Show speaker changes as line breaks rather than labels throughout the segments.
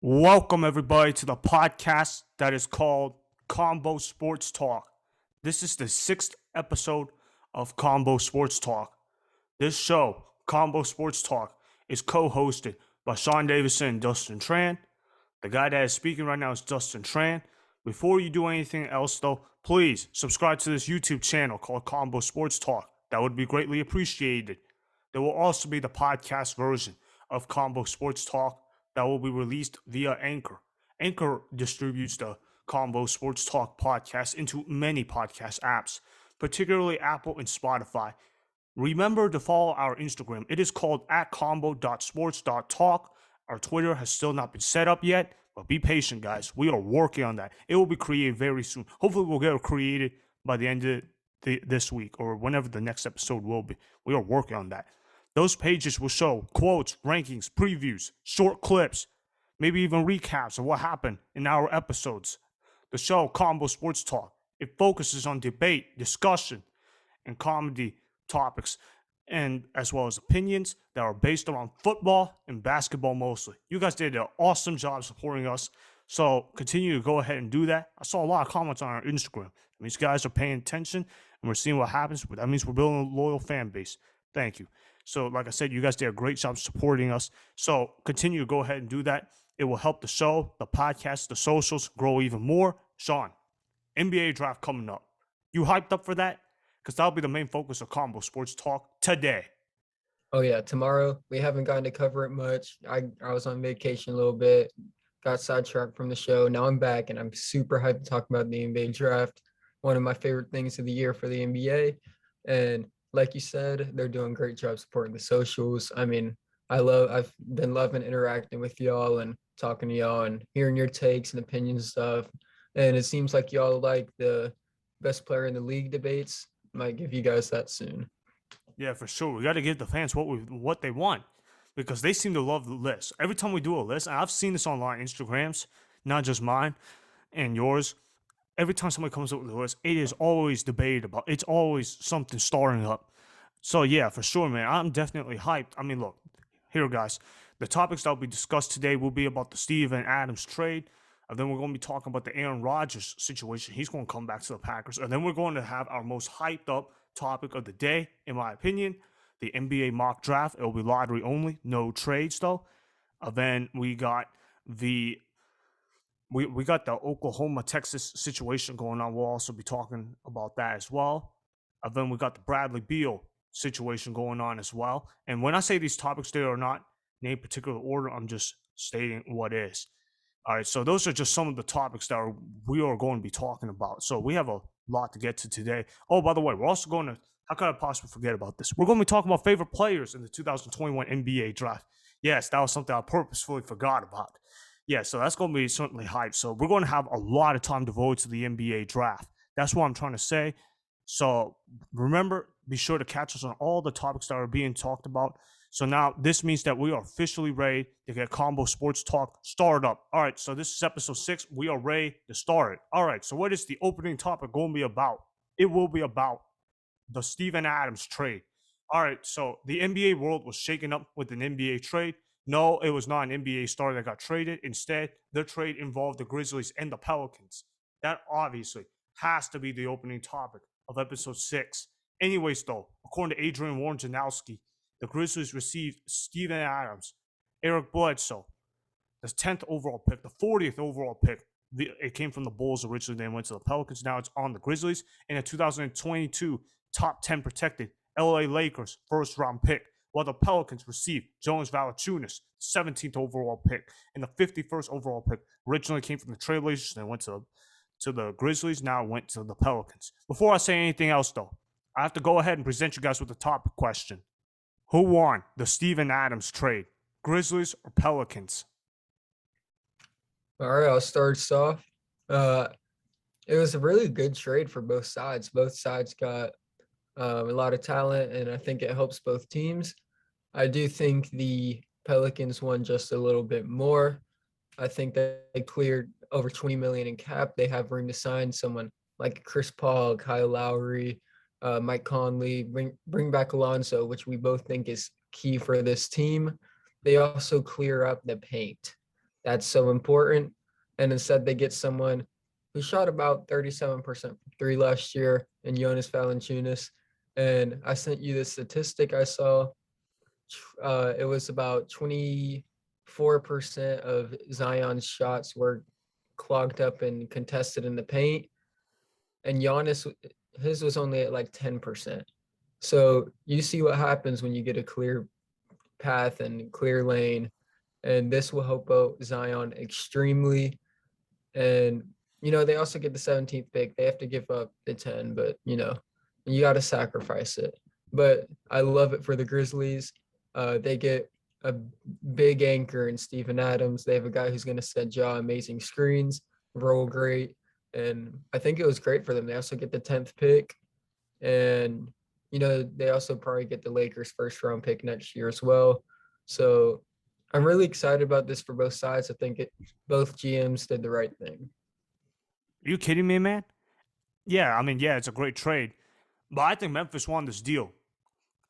Welcome, everybody, to the podcast that is called Combo Sports Talk. This is the sixth episode of Combo Sports Talk. This show, Combo Sports Talk, is co-hosted by Shawn, Davisson, and Dustin Tran. The guy that is speaking right now is Dustin Tran. Before you do anything else, though, please subscribe to this YouTube channel called Combo Sports Talk. That would be greatly appreciated. There will also be the podcast version of Combo Sports Talk that will be released via Anchor. Anchor distributes the Combo Sports Talk podcast into many podcast apps, particularly Apple and Spotify. Remember to follow our Instagram. It is called @combo.sports.talk. Our Twitter has still not been set up yet, but be patient, guys. We are working on that. It will be created very soon. Hopefully, we'll get it created by the end of this week or whenever the next episode will be. We are working on that. Those pages will show quotes, rankings, previews, short clips, maybe even recaps of what happened in our episodes. The show, Combo Sports Talk, it focuses on debate, discussion, and comedy topics, and as well as opinions that are based around football and basketball mostly. You guys did an awesome job supporting us, so continue to go ahead and do that. I saw a lot of comments on our Instagram. That means guys are paying attention, and we're seeing what happens. That means we're building a loyal fan base. Thank you. So, like I said, you guys did a great job supporting us. So, continue to go ahead and do that. It will help the show, the podcast, the socials grow even more. Shawn, NBA draft coming up. You hyped up for that? Because that'll be the main focus of Combo Sports Talk today.
Oh yeah, tomorrow we haven't gotten to cover it much. I was on vacation a little bit, got sidetracked from the show. Now I'm back and I'm super hyped to talk about the NBA draft. One of my favorite things of the year for the NBA. And like you said, they're doing a great job supporting the socials. I mean, I've been loving interacting with y'all and talking to y'all and hearing your takes and opinions and stuff. And it seems like y'all like the best player in the league debates. Might give you guys that soon.
Yeah, for sure. We got to give the fans what they want because they seem to love the list. Every time we do a list, and I've seen this online, Instagrams, not just mine and yours. Every time somebody comes up with a list, it is always debated about. It's always something starting up. So yeah, for sure, man. I'm definitely hyped. I mean, look, here, guys. The topics that will be discussed today will be about the Steven Adams trade. And then we're going to be talking about the Aaron Rodgers situation. He's going to come back to the Packers. And then we're going to have our most hyped up topic of the day, in my opinion, the NBA mock draft. It will be lottery only, no trades though. And then we got the Oklahoma Texas situation going on. We'll also be talking about that as well. And then we got the Bradley Beal situation going on as well. And when I say these topics, they are not in particular order. I'm just stating what is. All right, so those are just some of the topics that we are going to be talking about. So we have a lot to get to today. Oh, by the way, we're also going to, how could I possibly forget about this? We're going to be talking about favorite players in the 2021 NBA draft. Yes, that was something I purposefully forgot about. Yeah, so that's going to be certainly hype. So we're going to have a lot of time devoted to the NBA draft. That's what I'm trying to say. So remember, be sure to catch us on all the topics that are being talked about. So now this means that we are officially ready to get Combo Sports Talk started up. All right, so this is episode 6. We are ready to start it. All right, so what is the opening topic going to be about? It will be about the Steven Adams trade. All right, so the NBA world was shaken up with an NBA trade. No, it was not an NBA star that got traded. Instead, the trade involved the Grizzlies and the Pelicans. That obviously has to be the opening topic of episode 6. Anyways, though, according to Adrian Wojnarowski, the Grizzlies received Steven Adams, Eric Bledsoe, the 10th overall pick, the 40th overall pick. It came from the Bulls originally, then went to the Pelicans. Now it's on the Grizzlies. And a 2022 top 10 protected LA Lakers first round pick, while the Pelicans received Jonas Valanciunas, 17th overall pick, and the 51st overall pick. Originally came from the Trailblazers, then went to the Grizzlies. Now it went to the Pelicans. Before I say anything else, though, I have to go ahead and present you guys with the topic question. Who won the Steven Adams trade, Grizzlies or Pelicans?
All right, I'll start us off. It was a really good trade for both sides. Both sides got a lot of talent, and I think it helps both teams. I do think the Pelicans won just a little bit more. I think that they cleared over 20 million in cap. They have room to sign someone like Chris Paul, Kyle Lowry, Mike Conley, bring back Alonso, which we both think is key for this team. They also clear up the paint. that's so important. And instead, they get someone who shot about 37% from three last year in Jonas Valanciunas. And I sent you the statistic I saw. It was about 24% of Zion's shots were clogged up and contested in the paint. And Giannis, his was only at like 10%. So you see what happens when you get a clear path and clear lane. And this will help out Zion extremely. And, they also get the 17th pick. They have to give up the 10, but, you got to sacrifice it. But I love it for the Grizzlies. They get a big anchor in Steven Adams. They have a guy who's going to set Ja amazing screens, roll great. And I think it was great for them. They also get the 10th pick. And, they also probably get the Lakers first round pick next year as well. So I'm really excited about this for both sides. I think both GMs did the right thing.
Are you kidding me, man? Yeah, I mean, yeah, it's a great trade, but I think Memphis won this deal.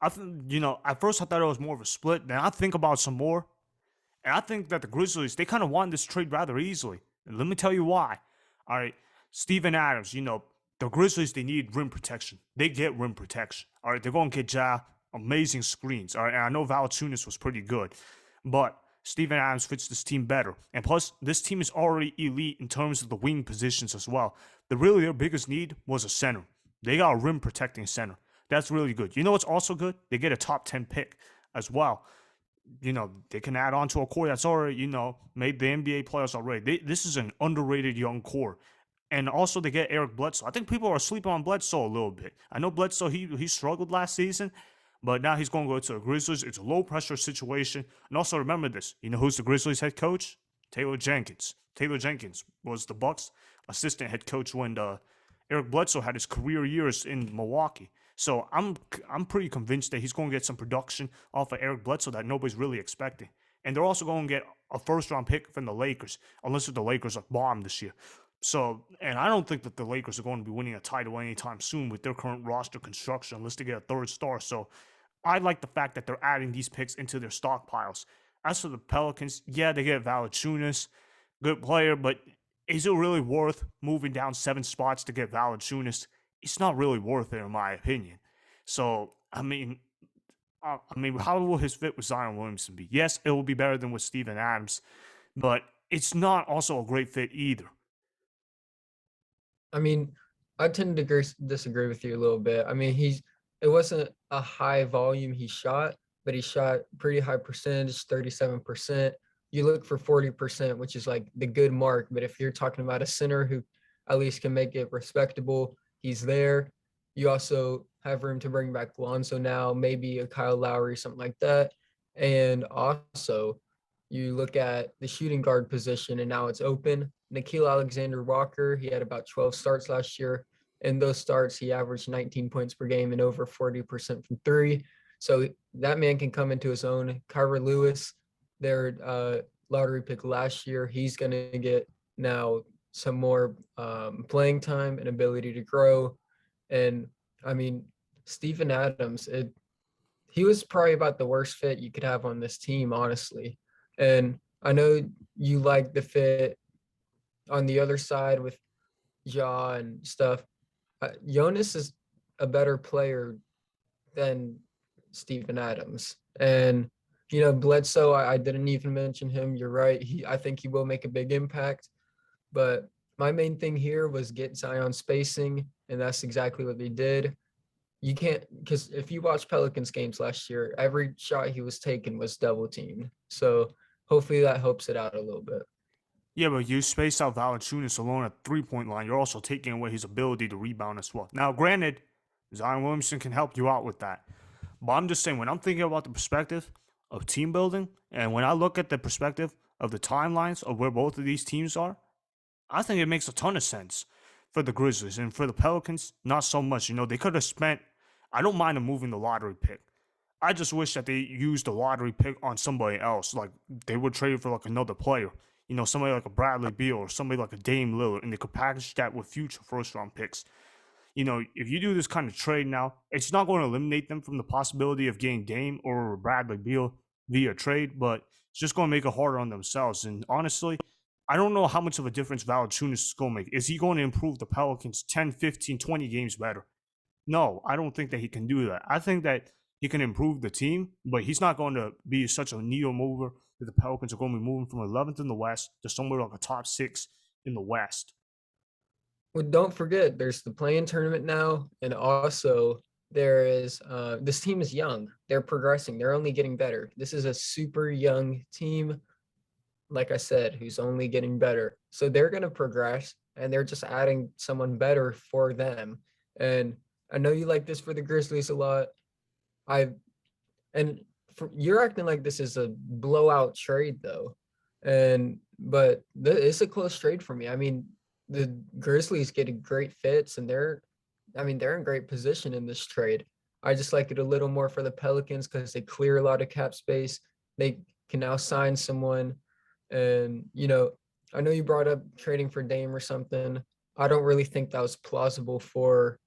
I think, at first I thought it was more of a split. Then I think about some more, and I think that the Grizzlies, they kind of won this trade rather easily. And let me tell you why. All right, Steven Adams, the Grizzlies, they need rim protection. They get rim protection. All right, they're going to get Ja amazing screens. All right, and I know Valanciunas was pretty good, but Steven Adams fits this team better. And plus, this team is already elite in terms of the wing positions as well. Their biggest need was a center. They got a rim protecting center. That's really good. You know what's also good? They get a top 10 pick as well. They can add on to a core that's already, made the NBA playoffs already. This is an underrated young core. And also they get Eric Bledsoe. I think people are sleeping on Bledsoe a little bit. I know Bledsoe, he struggled last season, but now he's going to go to the Grizzlies. It's a low pressure situation. And also remember this. You know who's the Grizzlies head coach? Taylor Jenkins. Taylor Jenkins was the Bucks assistant head coach when Eric Bledsoe had his career years in Milwaukee. So I'm pretty convinced that he's going to get some production off of Eric Bledsoe that nobody's really expecting. And they're also going to get a first round pick from the Lakers, unless the Lakers are bomb this year. So, and I don't think that the Lakers are going to be winning a title anytime soon with their current roster construction, unless they get a third star. So, I like the fact that they're adding these picks into their stockpiles. As for the Pelicans, yeah, they get Valanciunas, good player, but is it really worth moving down 7 spots to get Valanciunas? It's not really worth it, in my opinion. So, how will his fit with Zion Williamson be? Yes, it will be better than with Steven Adams, but it's not also a great fit either.
I mean, I tend to disagree with you a little bit. I mean, it wasn't a high volume he shot, but he shot pretty high percentage, 37%. You look for 40%, which is like the good mark. But if you're talking about a center who at least can make it respectable, he's there. You also have room to bring back Lonzo now, maybe a Kyle Lowry, something like that. And also, you look at the shooting guard position, and now it's open. Nickeil Alexander-Walker, he had about 12 starts last year. In those starts, he averaged 19 points per game and over 40% from three. So that man can come into his own. Kyra Lewis, their lottery pick last year, he's going to get now some more playing time and ability to grow. And I mean, Steven Adams, he was probably about the worst fit you could have on this team, honestly. And I know you like the fit on the other side with Ja and stuff. Jonas is a better player than Steven Adams. And, Bledsoe, I didn't even mention him. You're right. I think he will make a big impact. But my main thing here was get Zion spacing, and that's exactly what they did. You can't, because if you watch Pelicans games last year, every shot he was taking was double teamed. So hopefully that helps it out a little bit.
Yeah, but you space out Valanciunas alone at 3-point line. You're also taking away his ability to rebound as well. Now, granted, Zion Williamson can help you out with that. But I'm just saying, when I'm thinking about the perspective of team building, and when I look at the perspective of the timelines of where both of these teams are, I think it makes a ton of sense for the Grizzlies. And for the Pelicans, not so much. They could have spent, I don't mind them moving the lottery pick. I just wish that they used the lottery pick on somebody else. Like, they would trade for, like, another player. Somebody like a Bradley Beal or somebody like a Dame Lillard, and they could package that with future first-round picks. If you do this kind of trade now, it's not going to eliminate them from the possibility of getting Dame or Bradley Beal via trade, but it's just going to make it harder on themselves. And honestly, I don't know how much of a difference Valanciunas is going to make. Is he going to improve the Pelicans 10, 15, 20 games better? No, I don't think that he can do that. I think that he can improve the team, but he's not going to be such a needle mover that the Pelicans are going to be moving from 11th in the West to somewhere like a top 6 in the West.
Well, don't forget, there's the play-in tournament now, and also there is this team is young. They're progressing. They're only getting better. This is a super young team, like I said, who's only getting better. So they're going to progress, and they're just adding someone better for them. And I know you like this for the Grizzlies a lot. I and you're acting like this is a blowout trade though, but it's a close trade for me. I mean, the Grizzlies getting great fits, and they're in great position in this trade. I just like it a little more for the Pelicans because they clear a lot of cap space. They can now sign someone, and I know you brought up trading for Dame or something. I don't really think that was plausible for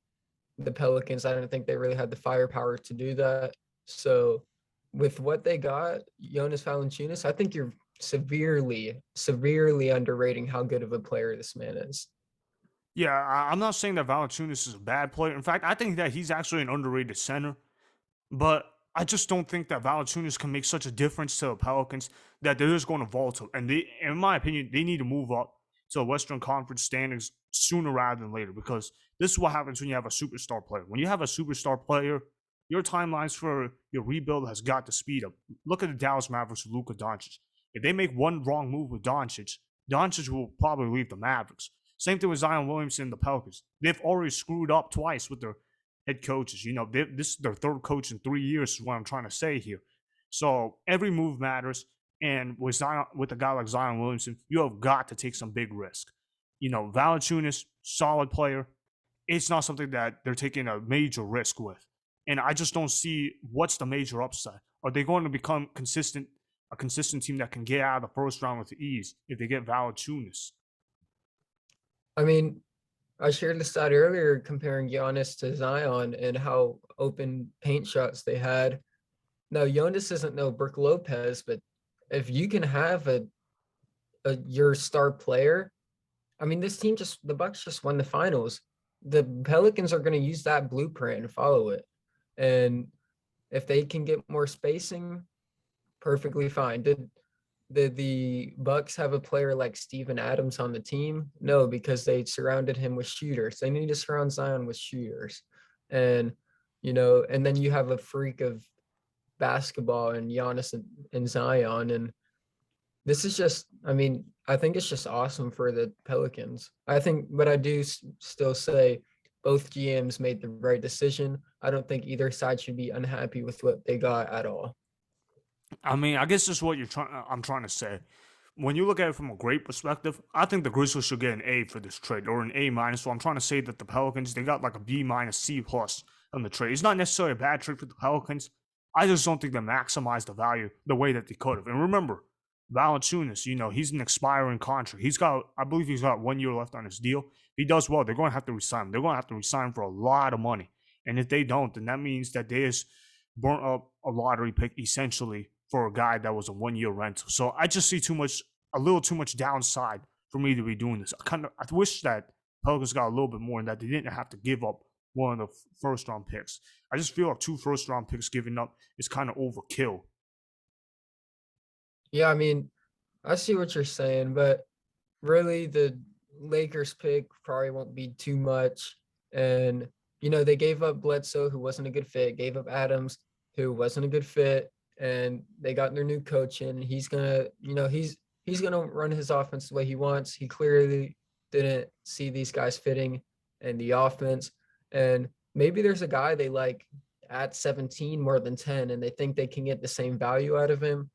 the Pelicans. I don't think they really had the firepower to do that. So with what they got, Jonas Valanciunas, I think you're severely underrating how good of a player this man is.
Yeah, I'm not saying that Valanciunas is a bad player. In fact, I think that he's actually an underrated center. But I just don't think that Valanciunas can make such a difference to the Pelicans that they're just going to vault up. And they, in my opinion, they need to move up to the Western Conference standings sooner rather than later, because this is what happens when you have a superstar player. When you have a superstar player, your timelines for your rebuild has got to speed up. Look at the Dallas Mavericks with Luka Doncic. If they make one wrong move with Doncic, Doncic will probably leave the Mavericks. Same thing with Zion Williamson and the Pelicans. They've already screwed up twice with their head coaches. This is their third coach in 3 years, is what I'm trying to say here. So every move matters. And with a guy like Zion Williamson, you have got to take some big risk. Valanciunas, solid player. It's not something that they're taking a major risk with. And I just don't see what's the major upside. Are they going to become a consistent team that can get out of the first round with ease if they get Valanciunas?
I mean, I shared the stat earlier comparing Giannis to Zion and how open paint shots they had. Now, Giannis isn't no Brook Lopez, but if you can have your star player, I mean, this team the Bucks just won the finals. The Pelicans are going to use that blueprint and follow it. And if they can get more spacing, perfectly fine. Did the Bucks have a player like Steven Adams on the team? No, because they surrounded him with shooters. They need to surround Zion with shooters. And and then you have a freak of basketball and Giannis and Zion. And this is just, I mean, I think it's just awesome for the Pelicans. I think, but I do still say both GMs made the right decision. I don't think either side should be unhappy with what they got at all.
I mean, I guess this is what I'm trying to say. When you look at it from a great perspective, I think the Grizzlies should get an A for this trade, or an A minus. So I'm trying to say that the Pelicans, they got like a B minus, C plus on the trade. It's not necessarily a bad trade for the Pelicans. I just don't think they maximized the value the way that they could have. And remember, Valanciunas, he's an expiring contract. I believe he's got 1 year left on his deal. If he does well, they're going to have to resign him. They're going to have to resign him for a lot of money. And if they don't, then that means that they just burnt up a lottery pick essentially for a guy that was a 1 year rental. So I just see a little too much downside for me to be doing this. I wish that Pelicans got a little bit more and that they didn't have to give up one of the first round picks. I just feel like 2 first round picks giving up is kind of overkill.
Yeah, I mean, I see what you're saying, but really the Lakers pick probably won't be too much. And, they gave up Bledsoe, who wasn't a good fit, gave up Adams, who wasn't a good fit, and they got their new coach in. He's gonna, he's gonna run his offense the way he wants. He clearly didn't see these guys fitting in the offense. And maybe there's a guy they like at 17 more than 10, and they think they can get the same value out of him.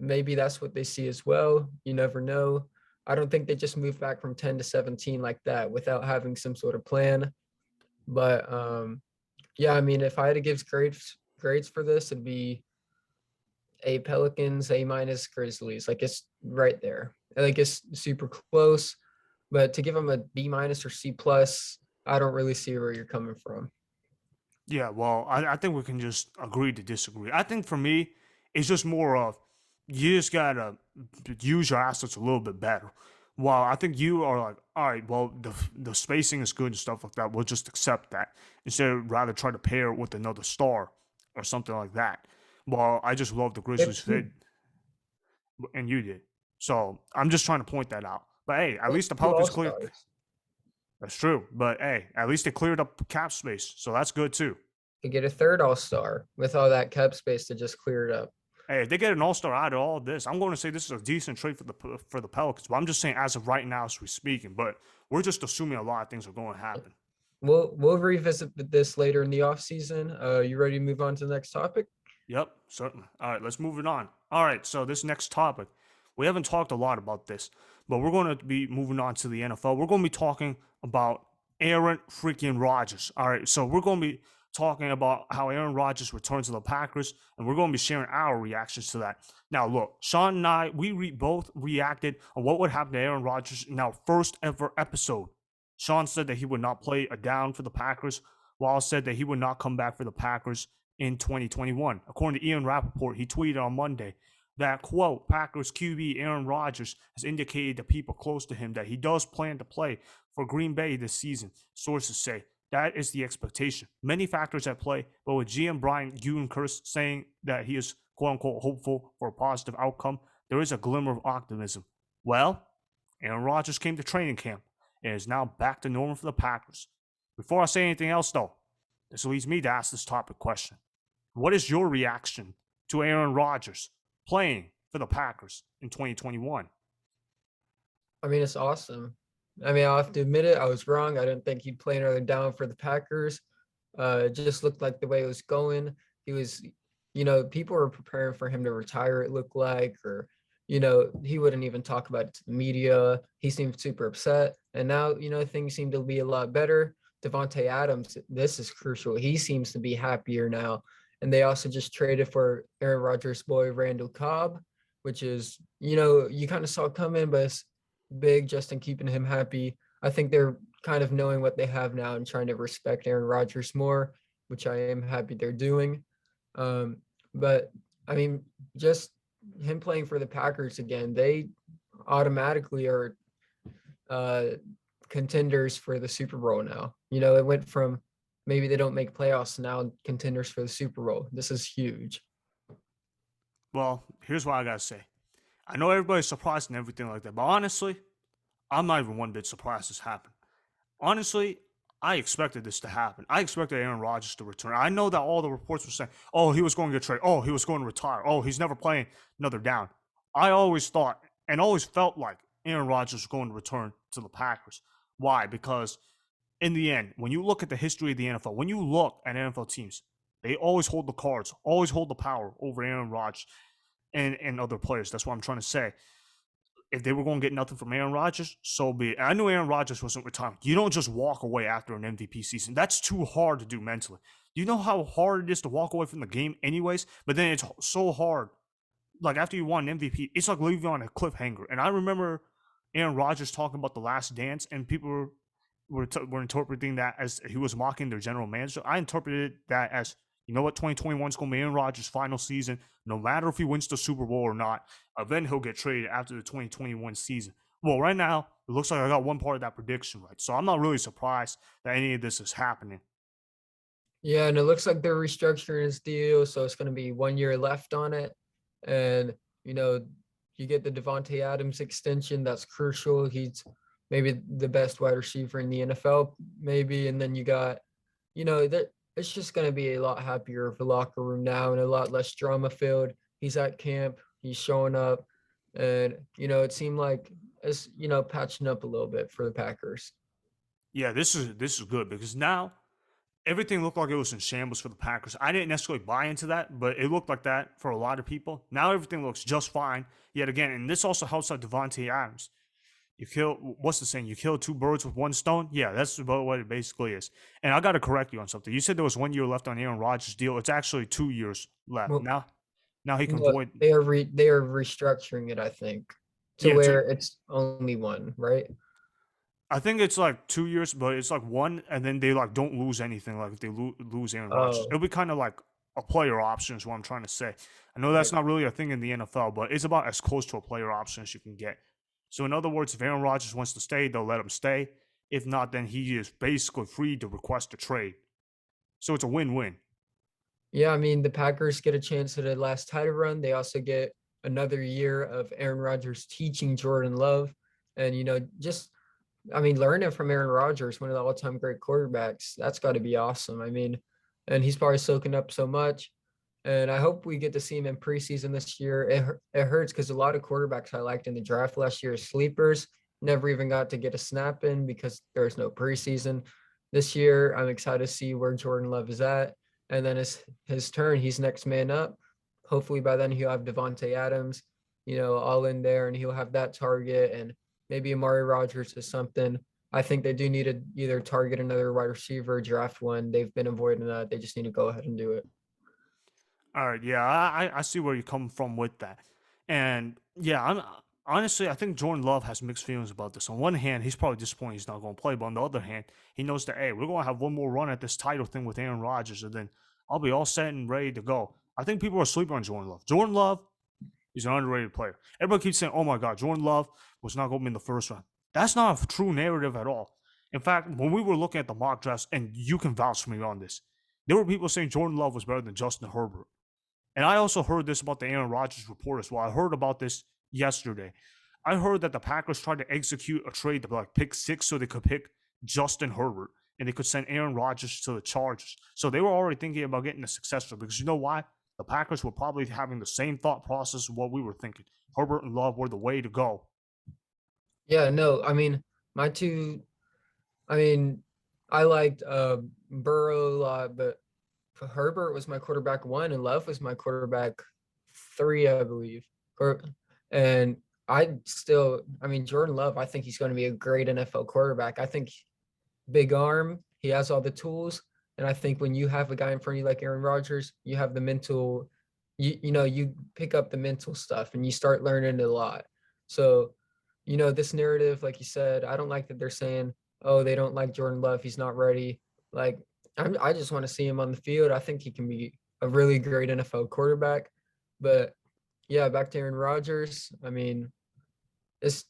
Maybe that's what they see as well. You never know. I don't think they just move back from 10 to 17 like that without having some sort of plan. But yeah, I mean, if I had to give grades for this, it'd be A Pelicans, A minus Grizzlies. Like it's right there. Like it's super close. But to give them a B minus or C plus, I don't really see where you're coming from.
Yeah, well, I think we can just agree to disagree. I think for me, it's just more of you just gotta use your assets a little bit better. While I think you are like, all right, well, the spacing is good and stuff like that. We'll just accept that instead of rather try to pair it with another star or something like that. Well, I just love the
We have
Grizzlies fit,
two,
and you did. So I'm just trying to point that out. But hey, at
we have
least the
two
Pelicans cleared.
all-stars.
That's true. But hey, at least they cleared up cap space, so that's good too.
Could get a third all-star with all that cap space to just clear it up.
Hey, if they get an all-star out of all of this, I'm going to say this is a decent trade for the Pelicans. But I'm just saying, as of right now, as we're speaking, but we're just assuming a lot of things are going to happen.
We'll revisit this later in the offseason. You ready to move on to the next topic?
Yep, certainly. All right, let's move it on. All right, so this next topic, we haven't talked a lot about this, but we're going to be moving on to the NFL. We're going to be talking about Aaron freaking Rodgers. All right, so we're going to be talking about how Aaron Rodgers returned to the Packers, and we're going to be sharing our reactions to that. Now, look, Shawn and I, we both reacted on what would happen to Aaron Rodgers in our first ever episode. Shawn said that he would not play a down for the Packers, while said that he would not come back for the Packers in 2021. According to Ian Rappaport, he tweeted on Monday that, quote, Packers QB Aaron Rodgers has indicated to people close to him that he does plan to play for Green Bay this season. Sources say that is the expectation. Many factors at play, but with GM Brian Gutekunst saying that he is, quote unquote, hopeful for a positive outcome, there is a glimmer of optimism. Well, Aaron Rodgers came to training camp and is now back to normal for the Packers. Before I say anything else, though, this leads me to ask this topic question. What is your reaction to Aaron Rodgers playing for the Packers in 2021?
I mean, it's awesome. I mean, I'll have to admit it. I was wrong. I didn't think he'd play another down for the Packers. It just looked like the way it was going. He was, people were preparing for him to retire, it looked like, or, he wouldn't even talk about it to the media. He seemed super upset. And now, things seem to be a lot better. Devontae Adams, this is crucial. He seems to be happier now. And they also just traded for Aaron Rodgers' boy, Randall Cobb, which is, you kind of saw coming, but it's big just in keeping him happy. I think they're kind of knowing what they have now and trying to respect Aaron Rodgers more, which I am happy they're doing. But I mean, just him playing for the Packers again, they automatically are contenders for the Super Bowl now. It went from maybe they don't make playoffs to now contenders for the Super Bowl. This is huge.
Well, here's what I got to say. I know everybody's surprised and everything like that, but honestly, I'm not even one bit surprised this happened. Honestly, I expected this to happen. I expected Aaron Rodgers to return. I know that all the reports were saying, oh, he was going to get traded. Oh, he was going to retire. Oh, he's never playing another down. I always thought and always felt like Aaron Rodgers was going to return to the Packers. Why? Because in the end, when you look at the history of the NFL, when you look at NFL teams, they always hold the cards, always hold the power over Aaron Rodgers and other players. That's what I'm trying to say. If they were going to get nothing from Aaron Rodgers, so be it. I knew Aaron Rodgers wasn't retiring. You don't just walk away after an MVP season. That's too hard to do mentally. Do you know how hard it is to walk away from the game anyways? But then it's so hard. Like after you won an MVP, it's like leaving on a cliffhanger. And I remember Aaron Rodgers talking about the last dance, and people were interpreting that as he was mocking their general manager. I interpreted that as, you know what, 2021 is going to be Aaron Rodgers' final season. No matter if he wins the Super Bowl or not, then he'll get traded after the 2021 season. Well, right now, it looks like I got one part of that prediction right. So I'm not really surprised that any of this is happening.
Yeah, and it looks like they're restructuring his deal, so it's going to be 1 year left on it. And, you get the Devontae Adams extension. That's crucial. He's maybe the best wide receiver in the NFL, maybe. And then you got, that it's just going to be a lot happier of a locker room now and a lot less drama filled. He's at camp. He's showing up. And, it seemed like it's, patching up a little bit for the Packers.
Yeah, this is good because now everything looked like it was in shambles for the Packers. I didn't necessarily buy into that, but it looked like that for a lot of people. Now everything looks just fine yet again, and this also helps out Devontae Adams. What's the saying? You kill two birds with one stone? Yeah, that's about what it basically is. And I got to correct you on something. You said there was 1 year left on Aaron Rodgers' deal. It's actually 2 years left.
Well,
Now he can
no,
void.
they are restructuring it, I think, to where it's only one, right?
I think it's like 2 years, but it's like one, and then they like don't lose anything. Like if they lose Aaron Rodgers,
Oh,
it'll be kind of like a player option is what I'm trying to say. I know that's
Right.
not really a thing in the NFL, but it's about as close to a player option as you can get. So in other words, if Aaron Rodgers wants to stay, they'll let him stay. If not, then he is basically free to request a trade. So it's a win-win.
Yeah, I mean, the Packers get a chance at a last title run. They also get another year of Aaron Rodgers teaching Jordan Love. And, just, I mean, learning from Aaron Rodgers, one of the all-time great quarterbacks, that's got to be awesome. I mean, and he's probably soaking up so much. And I hope we get to see him in preseason this year. It hurts because a lot of quarterbacks I liked in the draft last year as sleepers never even got to get a snap in because there's no preseason. This year, I'm excited to see where Jordan Love is at. And then his turn, he's next man up. Hopefully by then he'll have Devontae Adams, all in there, and he'll have that target, and maybe Amari Rodgers is something. I think they do need to either target another wide receiver, draft one. They've been avoiding that. They just need to go ahead and do it.
All right, yeah, I see where you come from with that, and yeah, I'm honestly I think Jordan Love has mixed feelings about this. On one hand, he's probably disappointed he's not going to play, but on the other hand, he knows that hey, we're going to have one more run at this title thing with Aaron Rodgers, and then I'll be all set and ready to go. I think people are sleeping on Jordan Love. Jordan Love is an underrated player. Everybody keeps saying, "Oh my God, Jordan Love was not going to be in the first round." That's not a true narrative at all. In fact, when we were looking at the mock drafts, and you can vouch for me on this, there were people saying Jordan Love was better than Justin Herbert. And I also heard this about the Aaron Rodgers report as well. I heard about this yesterday. I heard that the Packers tried to execute a trade to like pick 6 so they could pick Justin Herbert and they could send Aaron Rodgers to the Chargers. So they were already thinking about getting a successor because you know why? The Packers were probably having the same thought process of what we were thinking. Herbert and Love were the way to go.
Yeah, no, I mean, my two, I mean, I liked Burrow a lot, but Herbert was my quarterback one and Love was my quarterback three, I believe. And I mean, Jordan Love, I think he's going to be a great NFL quarterback. I think big arm, he has all the tools. And I think when you have a guy in front of you like Aaron Rodgers, you have the mental, you pick up the mental stuff and you start learning a lot. So, this narrative, like you said, I don't like that they're saying, oh, they don't like Jordan Love. He's not ready. Like, I just want to see him on the field. I think he can be a really great NFL quarterback. But yeah, back to Aaron Rodgers. It's,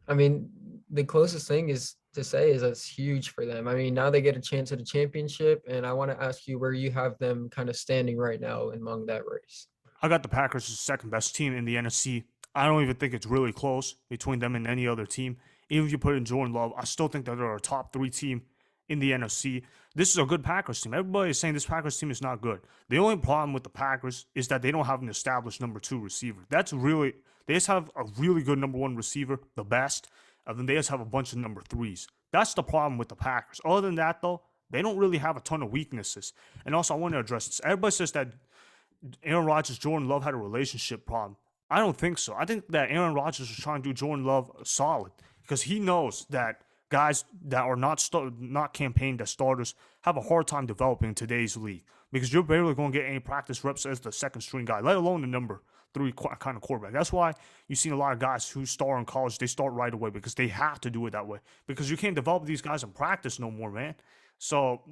I mean, the closest thing is to say is that's huge for them. I mean, now they get a chance at a championship, and I want to ask you where you have them kind of standing right now among that race.
I got the Packers as the second best team in the NFC. I don't even think it's really close between them and any other team. Even if you put in Jordan Love, I still think that they're a top 3 team in the NFC. This is a good Packers team. Everybody is saying this Packers team is not good. The only problem with the Packers is that they don't have an established number 2 receiver. They just have a really good number 1 receiver, the best, and then they just have a bunch of number 3s. That's the problem with the Packers. Other than that, though, they don't really have a ton of weaknesses. And also, I want to address this. Everybody says that Aaron Rodgers, Jordan Love had a relationship problem. I don't think so. I think that Aaron Rodgers was trying to do Jordan Love solid because he knows that guys that are not campaigned as starters have a hard time developing in today's league because you're barely going to get any practice reps as the second string guy, let alone the number 3 kind of quarterback. That's why you've seen a lot of guys who start in college, they start right away because they have to do it that way because you can't develop these guys in practice no more, man. So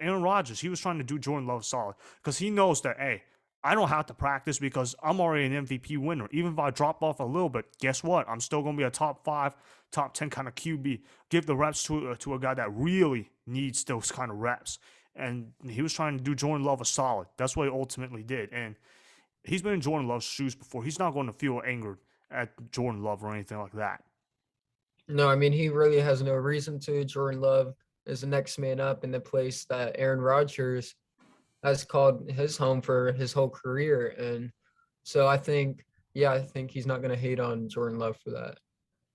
Aaron Rodgers, he was trying to do Jordan Love solid because he knows that, hey, I don't have to practice because I'm already an MVP winner. Even if I drop off a little bit, guess what? I'm still going to be a top 5, top 10 kind of QB. Give the reps to a guy that really needs those kind of reps. And he was trying to do Jordan Love a solid. That's what he ultimately did. And he's been in Jordan Love's shoes before. He's not going to feel angered at Jordan Love or anything like that.
No, I mean, he really has no reason to. Jordan Love is the next man up in the place that Aaron Rodgers has called his home for his whole career. And so I think he's not going to hate on Jordan Love for that.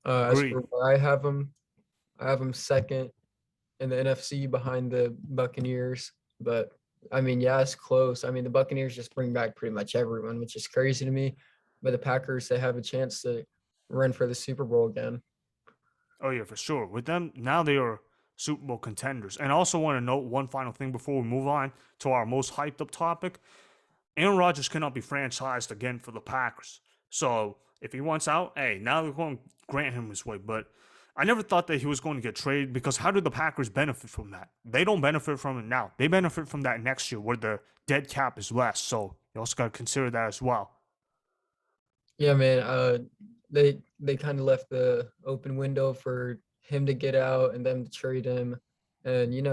As
Agreed.
for where I have him second in the NFC behind the Buccaneers. But I mean, yeah, it's close. I mean, the Buccaneers just bring back pretty much everyone, which is crazy to me. But the Packers, they have a chance to run for the Super Bowl again.
Oh, yeah, for sure. With them, now they are Super Bowl contenders. And I also want to note one final thing before we move on to our most hyped up topic. Aaron Rodgers cannot be franchised again for the Packers. So if he wants out, hey, now they're going to grant him his way. But I never thought that he was going to get traded because how do the Packers benefit from that? They don't benefit from it now. They benefit from that next year where the dead cap is less. So you also got to consider that as well.
Yeah, man. They kind of left the open window for him to get out and them to trade him, and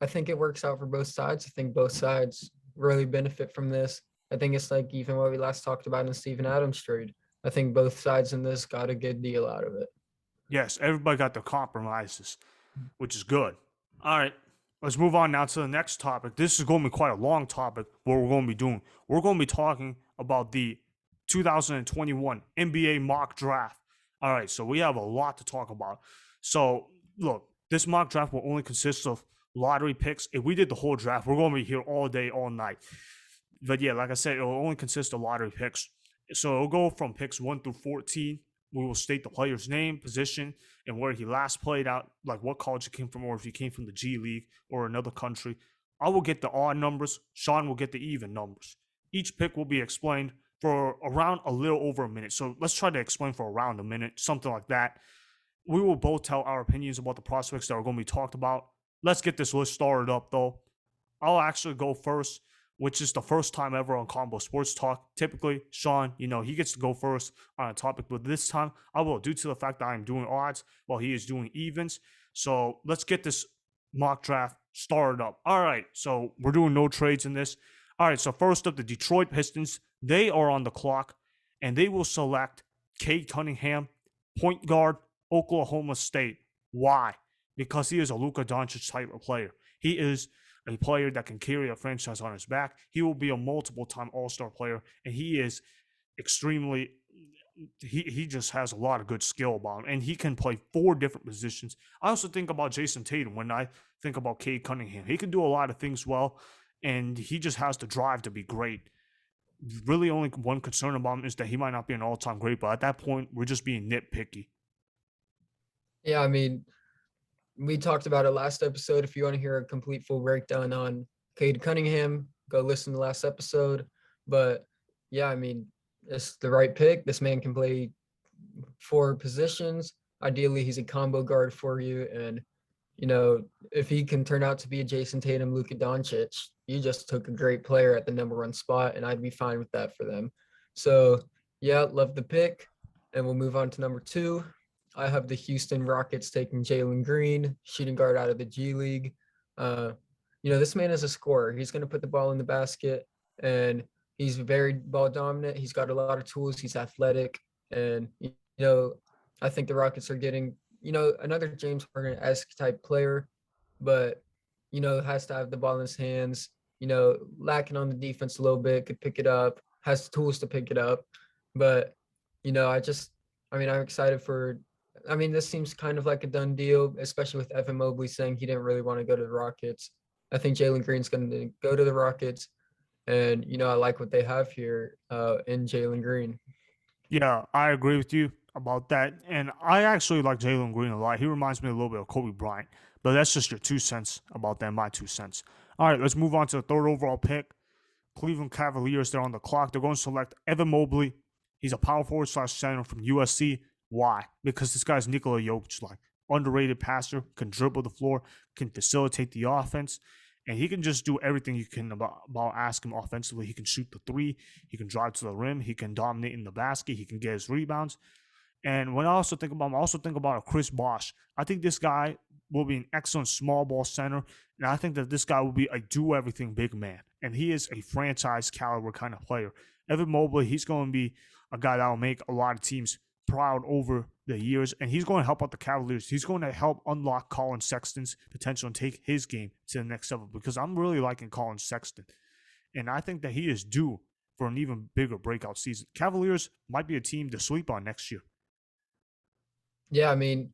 I think it works out for both sides. I think both sides really benefit from this. I think it's like even what we last talked about in the Steven Adams trade. I think both sides in this got a good deal out of it.
Yes, everybody got their compromises, which is good. All right, let's move on now to the next topic. This is going to be quite a long topic. What we're going to be doing, we're going to be talking about the 2021 NBA mock draft. All right, so we have a lot to talk about. So look, this mock draft will only consist of lottery picks. If we did the whole draft, we're going to be here all day, all night. But yeah, like I said, it will only consist of lottery picks. So it'll go from picks 1 through 14. We will state the player's name, position, and where he last played out, like what college he came from, or if he came from the G League or another country. I will get the odd numbers. Shawn will get the even numbers. Each pick will be explained for around a little over a minute. So let's try to explain for around a minute, something like that. We will both tell our opinions about the prospects that are going to be talked about. Let's get this list started up, though. I'll actually go first, which is the first time ever on Combo Sports Talk. Typically, Shawn, he gets to go first on a topic, but this time I will, due to the fact that I'm doing odds while he is doing evens. So let's get this mock draft started up. All right, so we're doing no trades in this. All right, so first up, the Detroit Pistons. They are on the clock, and they will select Cade Cunningham, point guard, Oklahoma State. Why? Because he is a Luka Doncic type of player. He is a player that can carry a franchise on his back. He will be a multiple-time All-Star player, and he is extremely he just has a lot of good skill about him, and he can play 4 different positions. I also think about Jason Tatum when I think about Cade Cunningham. He can do a lot of things well, and he just has the drive to be great. Really, only one concern about him is that he might not be an all-time great, but at that point, we're just being nitpicky.
Yeah, I mean, we talked about it last episode. If you want to hear a complete full breakdown on Cade Cunningham, go listen to the last episode. But yeah, I mean, it's the right pick. This man can play 4 positions. Ideally, he's a combo guard for you. And, if he can turn out to be a Jason Tatum, Luka Doncic, you just took a great player at the #1 spot, and I'd be fine with that for them. So yeah, love the pick. And we'll move on to number 2. I have the Houston Rockets taking Jalen Green, shooting guard out of the G League. This man is a scorer. He's going to put the ball in the basket, and he's very ball dominant. He's got a lot of tools. He's athletic, and I think the Rockets are getting another James Harden-esque type player, but has to have the ball in his hands. Lacking on the defense a little bit, could pick it up, has the tools to pick it up, but I'm excited for. This seems kind of like a done deal, especially with Evan Mobley saying he didn't really want to go to the Rockets. I think Jalen Green's going to go to the Rockets, and I like what they have here in Jalen Green.
Yeah, I agree with you about that. And I actually like Jalen Green a lot. He reminds me a little bit of Kobe Bryant. But that's just your 2 cents about that, my 2 cents. All right, let's move on to the 3rd overall pick. Cleveland Cavaliers, they're on the clock. They're going to select Evan Mobley. He's a power forward / center from USC. Why? Because this guy's Nikola Jokic, like underrated passer, can dribble the floor, can facilitate the offense, and he can just do everything you can about ask him offensively. He can shoot the 3, he can drive to the rim, he can dominate in the basket, he can get his rebounds. And when I also think about him, I also think about a Chris Bosh. I think this guy will be an excellent small ball center, and I think that this guy will be a do-everything big man. And he is a franchise caliber kind of player. Evan Mobley, he's going to be a guy that will make a lot of teams proud over the years, and he's going to help out the Cavaliers. He's going to help unlock Colin Sexton's potential and take his game to the next level, because I'm really liking Colin Sexton, and I think that he is due for an even bigger breakout season. Cavaliers might be a team to sleep on next year.
Yeah, I mean,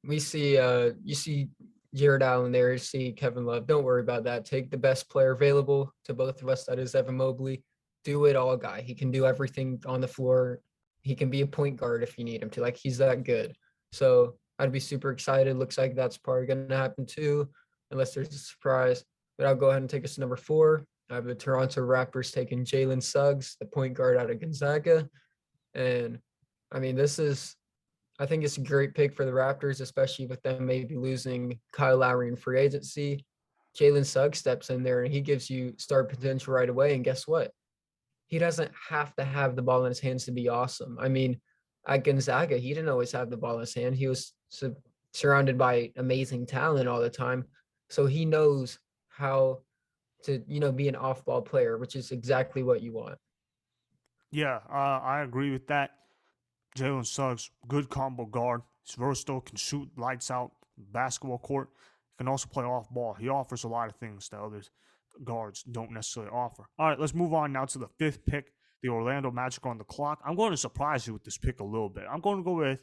we see you see Jared Allen there, you see Kevin Love. Don't worry about that. Take the best player available to both of us, that is Evan Mobley. Do it all guy. He can do everything on the floor. He can be a point guard if you need him to. Like, he's that good. So I'd be super excited. Looks like that's probably going to happen too, unless there's a surprise. But I'll go ahead and take us to number 4. I have the Toronto Raptors taking Jalen Suggs, the point guard out of Gonzaga. And I mean, this is I think it's a great pick for the Raptors, especially with them maybe losing Kyle Lowry in free agency. Jalen Suggs steps in there and he gives you star potential right away. And guess what? He doesn't have to have the ball in his hands to be awesome. I mean, at Gonzaga, he didn't always have the ball in his hand. He was surrounded by amazing talent all the time. So he knows how to, be an off ball player, which is exactly what you want.
Yeah, I agree with that. Jalen Suggs, good combo guard. He's versatile, can shoot lights out basketball court. Can also play off ball. He offers a lot of things that others guards don't necessarily offer. All right, let's move on now to the fifth pick, the Orlando Magic on the clock. I'm going to surprise you with this pick a little bit. I'm going to go with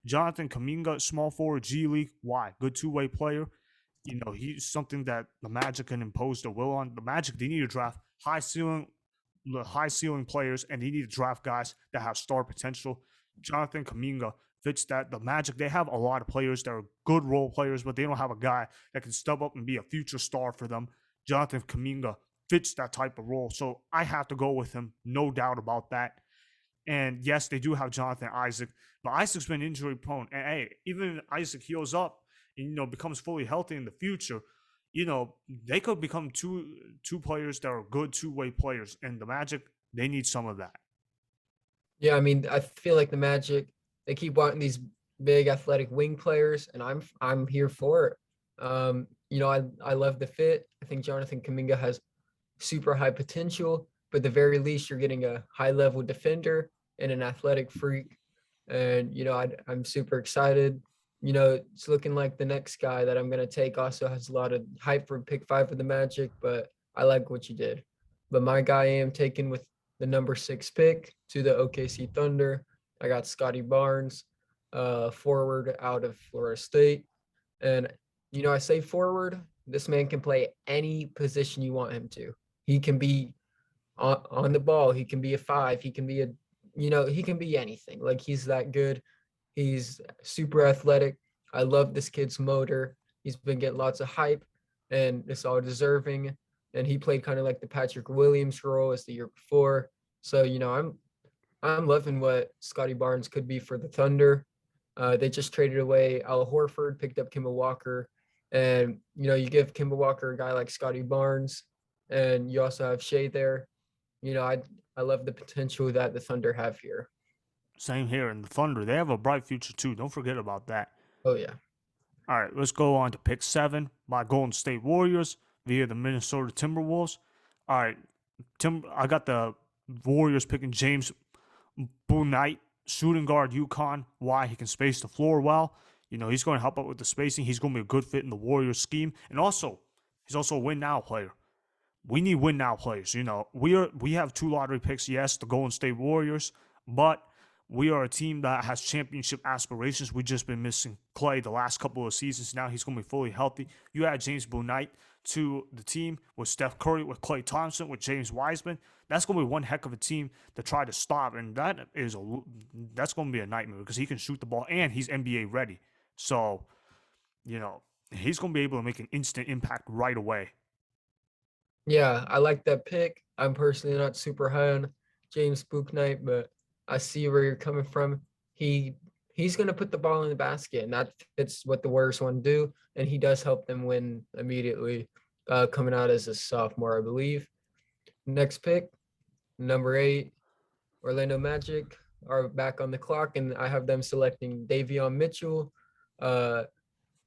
Jonathan Kuminga, small forward, G League. Why? Good two-way player. He's something that the Magic can impose their will on. The Magic, they need to draft high ceiling players, and they need to draft guys that have star potential. Jonathan Kuminga fits that. The Magic, they have a lot of players that are good role players, but they don't have a guy that can step up and be a future star for them. Jonathan Kuminga fits that type of role. So I have to go with him, no doubt about that. And yes, they do have Jonathan Isaac, but Isaac's been injury prone. And hey, even if Isaac heals up and becomes fully healthy in the future, they could become two players that are good two-way players. And the Magic, they need some of that.
Yeah, I mean, I feel like the Magic, they keep wanting these big athletic wing players, and I'm here for it. I love the fit. I think Jonathan Kuminga has super high potential, but at the very least, you're getting a high level defender and an athletic freak. And I'm super excited. It's looking like the next guy that I'm gonna take also has a lot of hype for pick 5 of the Magic, but I like what you did. But my guy I am taking with the number 6 pick to the OKC Thunder. I got Scotty Barnes, forward out of Florida State. And I say forward, this man can play any position you want him to. He can be on the ball, he can be a 5, he can be he can be anything. Like, he's that good. He's super athletic. I love this kid's motor. He's been getting lots of hype, and it's all deserving. And he played kind of like the Patrick Williams role as the year before. So I'm loving what Scotty Barnes could be for the Thunder. They just traded away Al Horford, picked up Kemba Walker, and you give Kemba Walker a guy like Scotty Barnes, and you also have Shea there. I love the potential that the Thunder have here.
Same here. And the Thunder, they have a bright future too. Don't forget about that.
Oh yeah.
All right, let's go on to pick 7 by Golden State Warriors via the Minnesota Timberwolves. All right, I got the Warriors picking James Bouknight, shooting guard, UConn. Why? He can space the floor well. He's going to help out with the spacing. He's going to be a good fit in the Warriors scheme. And also, he's also a win now player. We need win now players. We have 2 lottery picks, yes, the Golden State Warriors, but we are a team that has championship aspirations. We've just been missing Clay the last couple of seasons. Now he's going to be fully healthy. You add James Bouknight to the team with Steph Curry, with Klay Thompson, with James Wiseman. That's going to be one heck of a team to try to stop, and that's going to be a nightmare because he can shoot the ball and he's NBA ready. So, he's going to be able to make an instant impact right away.
Yeah, I like that pick. I'm personally not super high on James Bouknight, but I see where you're coming from. He's going to put the ball in the basket, and that fits what the Warriors want to do. And he does help them win immediately, coming out as a sophomore, I believe. Next pick, number 8, Orlando Magic are back on the clock, and I have them selecting Davion Mitchell,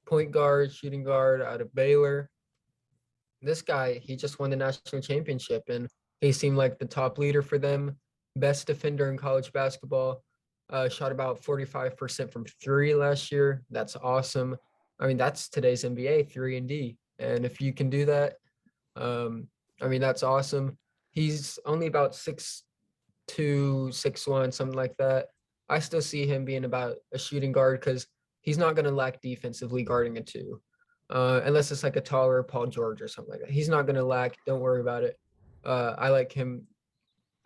point guard, shooting guard out of Baylor. This guy, he just won the national championship, and he seemed like the top leader for them. Best defender in college basketball. Shot about 45% from 3 last year. That's awesome. I mean, that's today's NBA, 3 and D. And if you can do that, that's awesome. He's only about 6'2", 6'1", something like that. I still see him being about a shooting guard because he's not going to lack defensively guarding a 2. Unless it's like a taller Paul George or something like that. He's not going to lack. Don't worry about it. I like him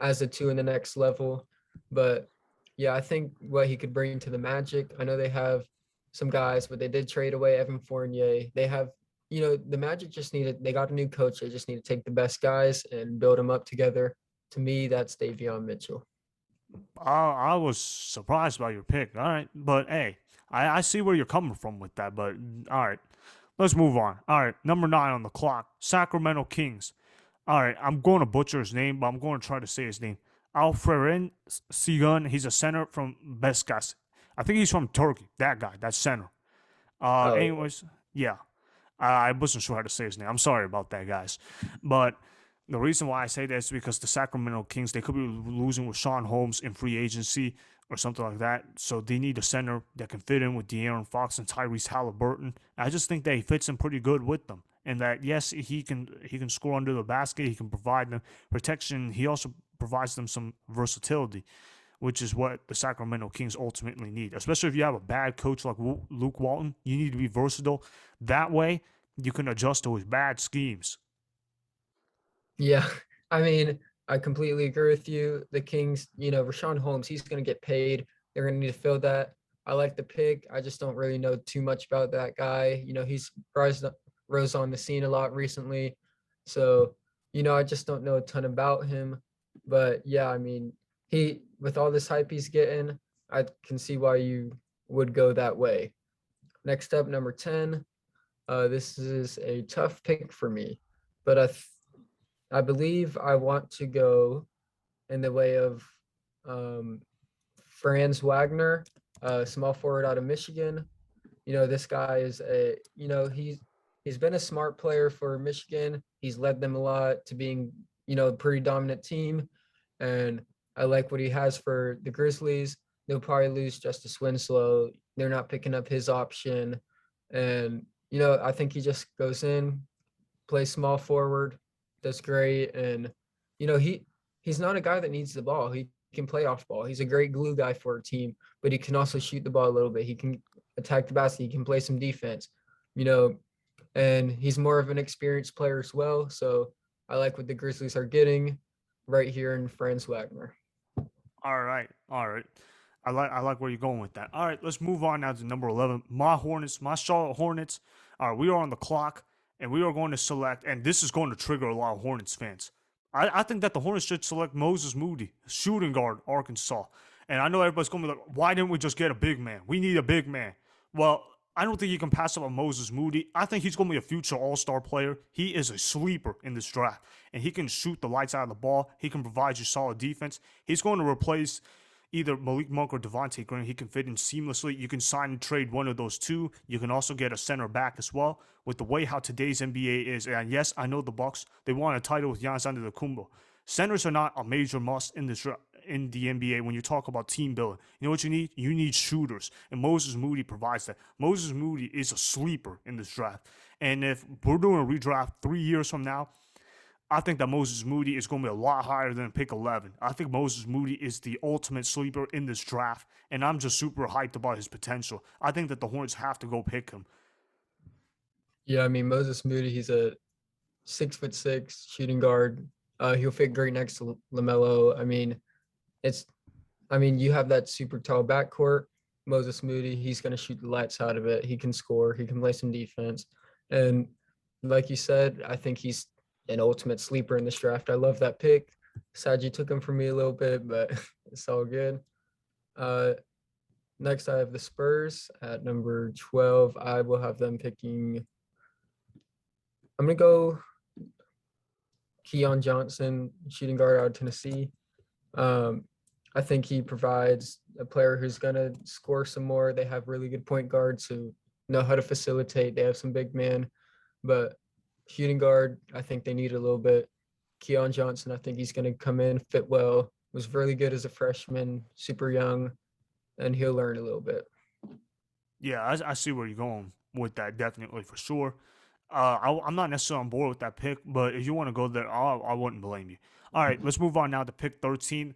as a 2 in the next level. But yeah, I think what he could bring to the Magic, I know they have some guys, but they did trade away Evan Fournier. They have, the Magic they got a new coach. They just need to take the best guys and build them up together. To me, that's Davion Mitchell.
I was surprised by your pick. All right, but hey, I see where you're coming from with that. But all right, let's move on. All right, number 9 on the clock, Sacramento Kings. All right, I'm going to butcher his name, but I'm going to try to say his name. Alperen Sigun. He's a center from Beskas. I think he's from Turkey. That guy, that center.
Oh yeah.
Anyways, yeah. I wasn't sure how to say his name. I'm sorry about that, guys. But the reason why I say that is because the Sacramento Kings, they could be losing with Shawn Holmes in free agency or something like that. So they need a center that can fit in with De'Aaron Fox and Tyrese Halliburton. I just think that he fits in pretty good with them. And that yes, he can score under the basket. He can provide them protection. He also provides them some versatility, which is what the Sacramento Kings ultimately need. Especially if you have a bad coach like Luke Walton, you need to be versatile. That way, you can adjust to his bad schemes.
Yeah, I mean, I completely agree with you. The Kings, Rashawn Holmes, he's going to get paid. They're going to need to fill that. I like the pick. I just don't really know too much about that guy. He's rose on the scene a lot recently. So, I just don't know a ton about him. But yeah, I mean, with all this hype he's getting, I can see why you would go that way. Next up, number 10. This is a tough pick for me, but I believe I want to go in the way of um, Franz Wagner, small forward out of Michigan. This guy is he's been a smart player for Michigan. He's led them a lot to being, a pretty dominant team. And I like what he has for the Grizzlies. They'll probably lose Justice Winslow. They're not picking up his option. And, I think he just goes in, plays small forward, does great. And, he's not a guy that needs the ball. He can play off ball. He's a great glue guy for a team, but he can also shoot the ball a little bit. He can attack the basket. He can play some defense, you know, and he's more of an experienced player as well. So I like what the Grizzlies are getting right here in Franz Wagner.
All right, all right. I like where you're going with that. All right, let's move on now to number 11. My Hornets, my Charlotte Hornets. All right, we are on the clock, and we are going to select, and this is going to trigger a lot of Hornets fans. I think that the Hornets should select Moses Moody, shooting guard, Arkansas. And I know everybody's going to be like, why didn't we just get a big man? We need a big man. Well, I don't think you can pass up on Moses Moody. I think he's going to be a future all-star player. He is a sleeper in this draft, and he can shoot the lights out of the ball. He can provide you solid defense. He's going to replace either Malik Monk or Devontae Green. He can fit in seamlessly. You can sign and trade one of those two. You can also get a center back as well. With the way how today's NBA is, and yes, I know the Bucks, they won a title with Giannis Antetokounmpo. Centers are not a major must in the NBA when you talk about team building. You know what you need? You need shooters, and Moses Moody provides that. Moses Moody is a sleeper in this draft, and if we're doing a redraft 3 years from now, I think that Moses Moody is going to be a lot higher than pick 11. I think Moses Moody is the ultimate sleeper in this draft, and I'm just super hyped about his potential. I think that the Hornets have to go pick him.
Yeah, I mean Moses Moody, he's a 6'6" shooting guard. He'll fit great next to Lamelo. It's you have that super tall backcourt. Moses Moody, he's going to shoot the lights out of it. He can score. He can play some defense. And like you said, I think he's an ultimate sleeper in this draft. I love that pick. Sad you took him from me a little bit, but it's all good. Uh, Next, I have the Spurs at number 12. I will have them picking. I'm going to go Keon Johnson, shooting guard out of Tennessee. Um, I think he provides a player who's going to score some more. They have really good point guards who know how to facilitate. They have some big men, but shooting guard, I think they need a little bit. Keon Johnson, I think he's going to come in, fit well, was really good as a freshman, super young, and he'll learn a little bit.
Yeah, I see where you're going with that, definitely for sure. I'm not necessarily on board with that pick, but if you want to go there, I wouldn't blame you. All right, let's move on now to pick 13.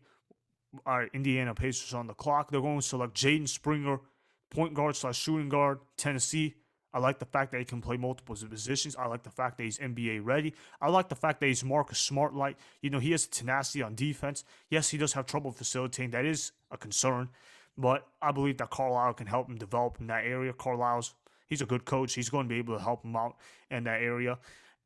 All right, Indiana Pacers on the clock. They're going to select Jaden Springer, point guard slash shooting guard, Tennessee. I like the fact that he can play multiple positions. I like the fact that he's NBA ready. I like the fact that he's Marcus Smart like. He has tenacity on defense. Yes, he does have trouble facilitating. That is a concern. But I believe that Carlisle can help him develop in that area. He's a good coach. He's going to be able to help him out in that area.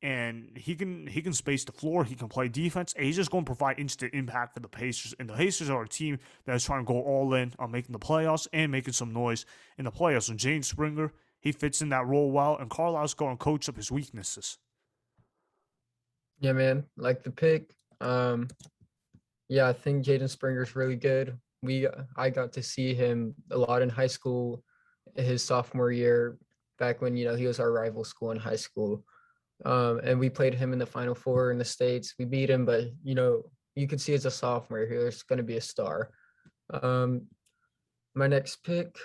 and he can space the floor. He can play defense, and he's just going to provide instant impact for the Pacers. And the Pacers are a team that is trying to go all in on making the playoffs and making some noise in the playoffs. And James Springer, he fits in that role well, and Carlisle's going to coach up his weaknesses.
Yeah, man, like the pick. Yeah, I think Jaden Springer's really good. I got to see him a lot in high school, his sophomore year, back when he was our rival school in high school. And we played him in the Final Four in the States. We beat him, but you could see as a sophomore he was going to be a star. Um, my next pick,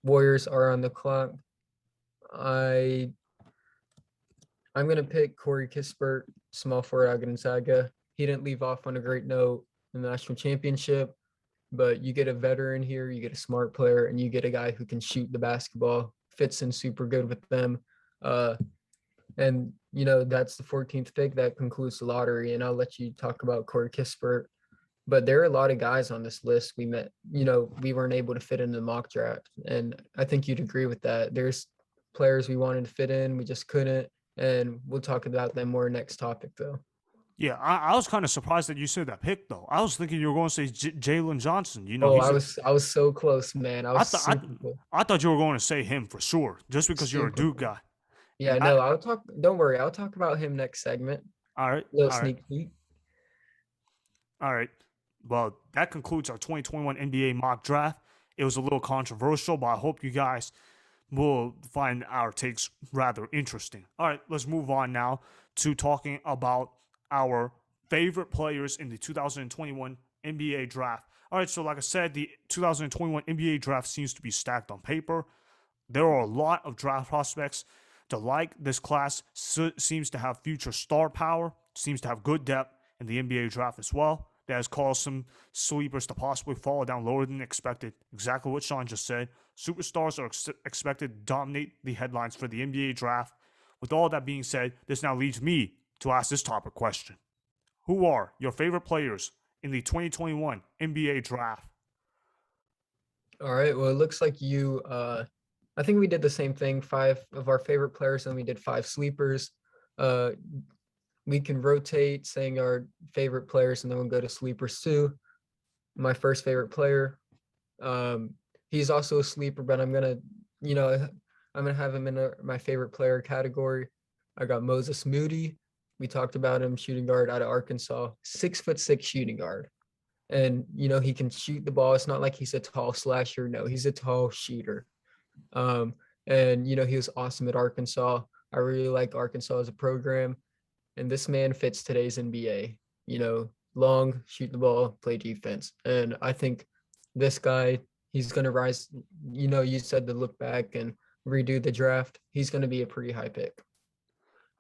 Warriors are on the clock. I I'm gonna pick Corey Kispert, small forward Gonzaga. He didn't leave off on a great note in the national championship, but you get a veteran here, you get a smart player, and you get a guy who can shoot the basketball, fits in super good with them. Uh, and that's the 14th pick that concludes the lottery. And I'll let you talk about Corey Kispert. But there are a lot of guys on this list we weren't able to fit in the mock draft. And I think you'd agree with that. There's players we wanted to fit in, we just couldn't. And we'll talk about them more next topic, though.
Yeah, I was kind of surprised that you said that pick though. I was thinking you were going to say Jalen Johnson.
Oh,
He's
I was so close, man. I
I
was
thought I,
super close.
I thought you were going to say him for sure, just because you're a
Super
Duke
close.
guy. And
Yeah,
I,
no, I'll talk. Don't worry, I'll talk about him next segment.
all right,
Little
all right,
sneak peek.
all right. Well, that concludes our 2021 NBA mock draft. It was a little controversial, but I hope you guys will find our takes rather interesting. All right, let's move on now to talking about our favorite players in the 2021 NBA draft. All right, so like I said, the 2021 NBA draft seems to be stacked on paper. There are a lot of draft prospects to like. This class seems to have future star power, seems to have good depth in the NBA draft as well. That has caused some sleepers to possibly fall down lower than expected. Exactly what Shawn just said. Superstars are expected to dominate the headlines for the NBA draft. With all that being said, this now leads me to ask this topic question. Who are your favorite players in the 2021 NBA draft?
All right. Well, it looks like I think we did the same thing. Five of our favorite players, and we did five sleepers. Uh, we can rotate saying our favorite players, and then we'll go to sleepers too. My first favorite player. Um, he's also a sleeper, but you know, I'm gonna have him in my favorite player category. I got Moses Moody. We talked about him, shooting guard out of Arkansas, 6'6" shooting guard, and he can shoot the ball. It's not like he's a tall slasher. No, he's a tall shooter. Um, and he was awesome at Arkansas. I really like Arkansas as a program, and this man fits today's NBA. Long, shoot the ball, play defense, and I think this guy, he's gonna rise. You said to look back and redo the draft. He's gonna be a pretty high pick.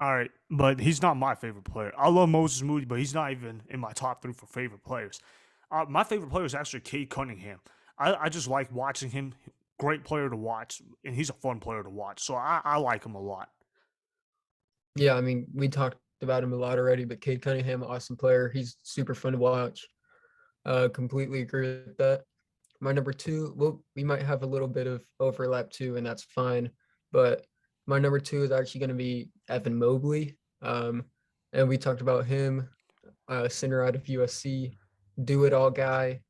All right, but he's not my favorite player. I love Moses Moody, but he's not even in my top three for favorite players. My favorite player is actually Cade Cunningham. I just like watching him. Great player to watch, and he's a fun player to watch. So I like him a lot.
Yeah, I mean, we talked about him a lot already, but Cade Cunningham, awesome player. He's super fun to watch. Completely agree with that. My number two, well, we might have a little bit of overlap too, and that's fine. But my number two is actually going to be Evan Mobley. And we talked about him, center out of USC, do it all guy,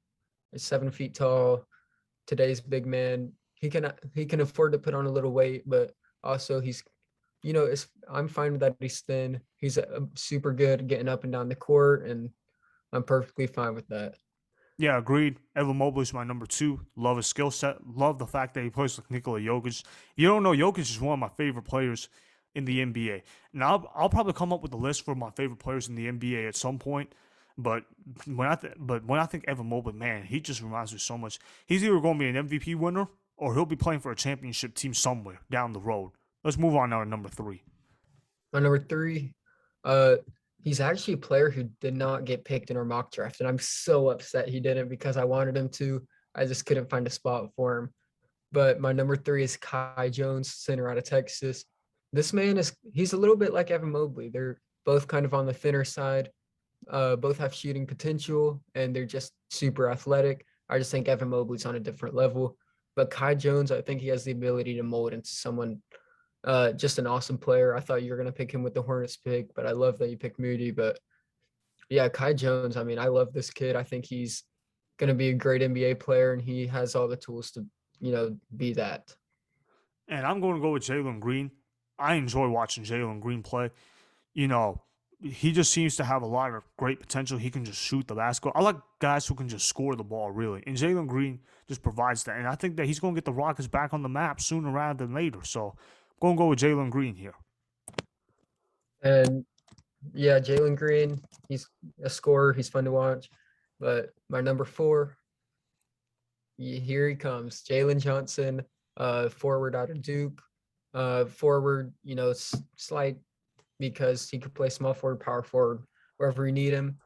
7 feet tall, today's big man. He can afford to put on a little weight, but also I'm fine with that he's thin. He's super good getting up and down the court, and I'm perfectly fine with that.
Yeah, agreed. Evan Mobley's my number two. Love his skill set. Love the fact that he plays with Nikola Jokic. If you don't know, Jokic is one of my favorite players in the NBA. Now, I'll probably come up with a list for my favorite players in the NBA at some point. But when I think Evan Mobley, man, he just reminds me so much. He's either going to be an MVP winner or he'll be playing for a championship team somewhere down the road. Let's move on now to number three.
My number three, uh, he's actually a player who did not get picked in our mock draft, and I'm so upset he didn't because I wanted him to. I just couldn't find a spot for him. But my number three is Kai Jones, center out of Texas. This man he's a little bit like Evan Mobley. They're both kind of on the thinner side. Both have shooting potential, and they're just super athletic. I just think Evan Mobley's on a different level. But Kai Jones, I think he has the ability to mold into someone Just an awesome player. I thought you were gonna pick him with the Hornets pick, but I love that you picked Moody. But yeah, Kai Jones. I mean, I love this kid. I think he's gonna be a great NBA player, and he has all the tools to, be that.
And I'm going to go with Jalen Green. I enjoy watching Jalen Green play. You know, he just seems to have a lot of great potential. He can just shoot the basketball. I like guys who can just score the ball, really. And Jalen Green just provides that. And I think that he's going to get the Rockets back on the map sooner rather than later. So I'm going to go with Jalen Green here.
And yeah, Jalen Green, he's a scorer. He's fun to watch. But my number four, here he comes, Jalen Johnson, forward out of Duke. Forward, slight because he could play small forward, power forward, wherever you need him.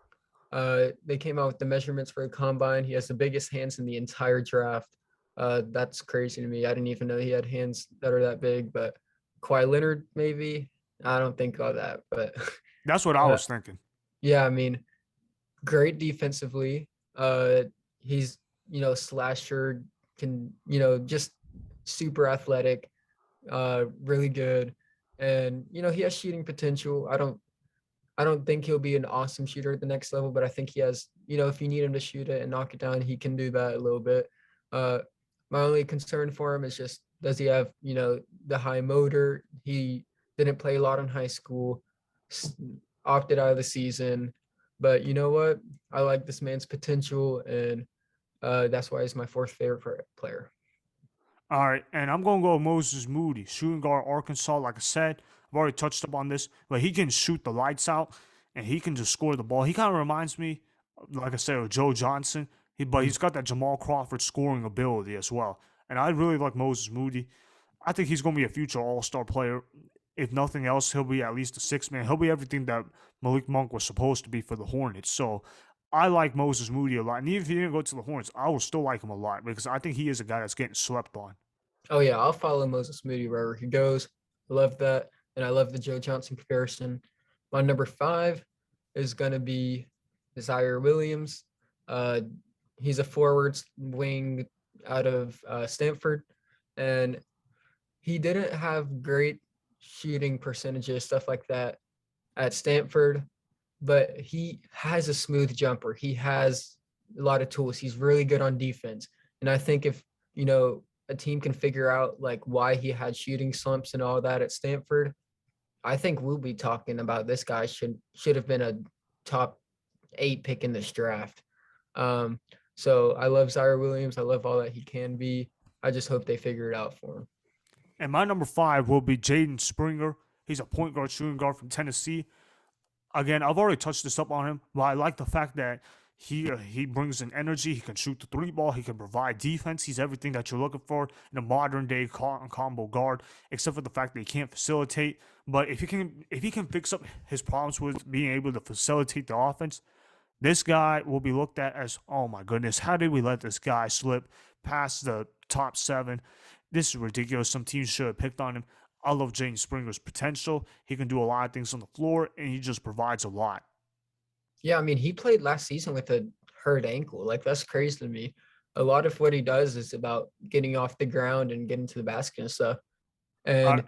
They came out with the measurements for the combine. He has the biggest hands in the entire draft. That's crazy to me. I didn't even know he had hands that are that big, but Kawhi Leonard, maybe. I don't think of that, but
That's what I
uh,
was thinking.
yeah, I mean, great defensively. He's, slasher, can, just super athletic, really good. And, he has shooting potential. I don't think he'll be an awesome shooter at the next level, but I think he has, if you need him to shoot it and knock it down, he can do that a little bit. Uh, my only concern for him is just, does he have, the high motor? He didn't play a lot in high school, opted out of the season. But you know what? I like this man's potential, and that's why he's my fourth favorite player.
All right, and I'm going to go with Moses Moody, shooting guard, Arkansas. Like I said, I've already touched up on this, but he can shoot the lights out, and he can just score the ball. He kind of reminds me, like I said, of Joe Johnson, but he's got that Jamal Crawford scoring ability as well. And I really like Moses Moody. I think he's going to be a future All-Star player. If nothing else, he'll be at least a six man. He'll be everything that Malik Monk was supposed to be for the Hornets. So I like Moses Moody a lot. And even if he didn't go to the Hornets, I will still like him a lot because I think he is a guy that's getting slept on.
Oh yeah, I'll follow Moses Moody wherever he goes. I love that, and I love the Joe Johnson comparison. My number five is gonna be Zaire Williams. Uh, he's a forward wing out of Stanford, and he didn't have great shooting percentages, stuff like that, at Stanford, but he has a smooth jumper. He has a lot of tools. He's really good on defense. And I think if, a team can figure out like why he had shooting slumps and all that at Stanford, I think we'll be talking about this guy should have been a top 8 pick in this draft. Um, so I love Zaire Williams. I love all that he can be. I just hope they figure it out for him.
And my number five will be Jaden Springer. He's a point guard, shooting guard from Tennessee. Again, I've already touched this up on him, but I like the fact that he brings in energy. He can shoot the three ball. He can provide defense. He's everything that you're looking for in a modern day combo guard, except for the fact that he can't facilitate. But if he can fix up his problems with being able to facilitate the offense, this guy will be looked at as, oh my goodness, how did we let this guy slip past the top seven? This is ridiculous. Some teams should have picked on him. I love Jaden Springer's potential. He can do a lot of things on the floor, and he just provides a lot.
Yeah, I mean, he played last season with a hurt ankle. Like, that's crazy to me. A lot of what he does is about getting off the ground and getting to the basket and stuff.
Uh,
And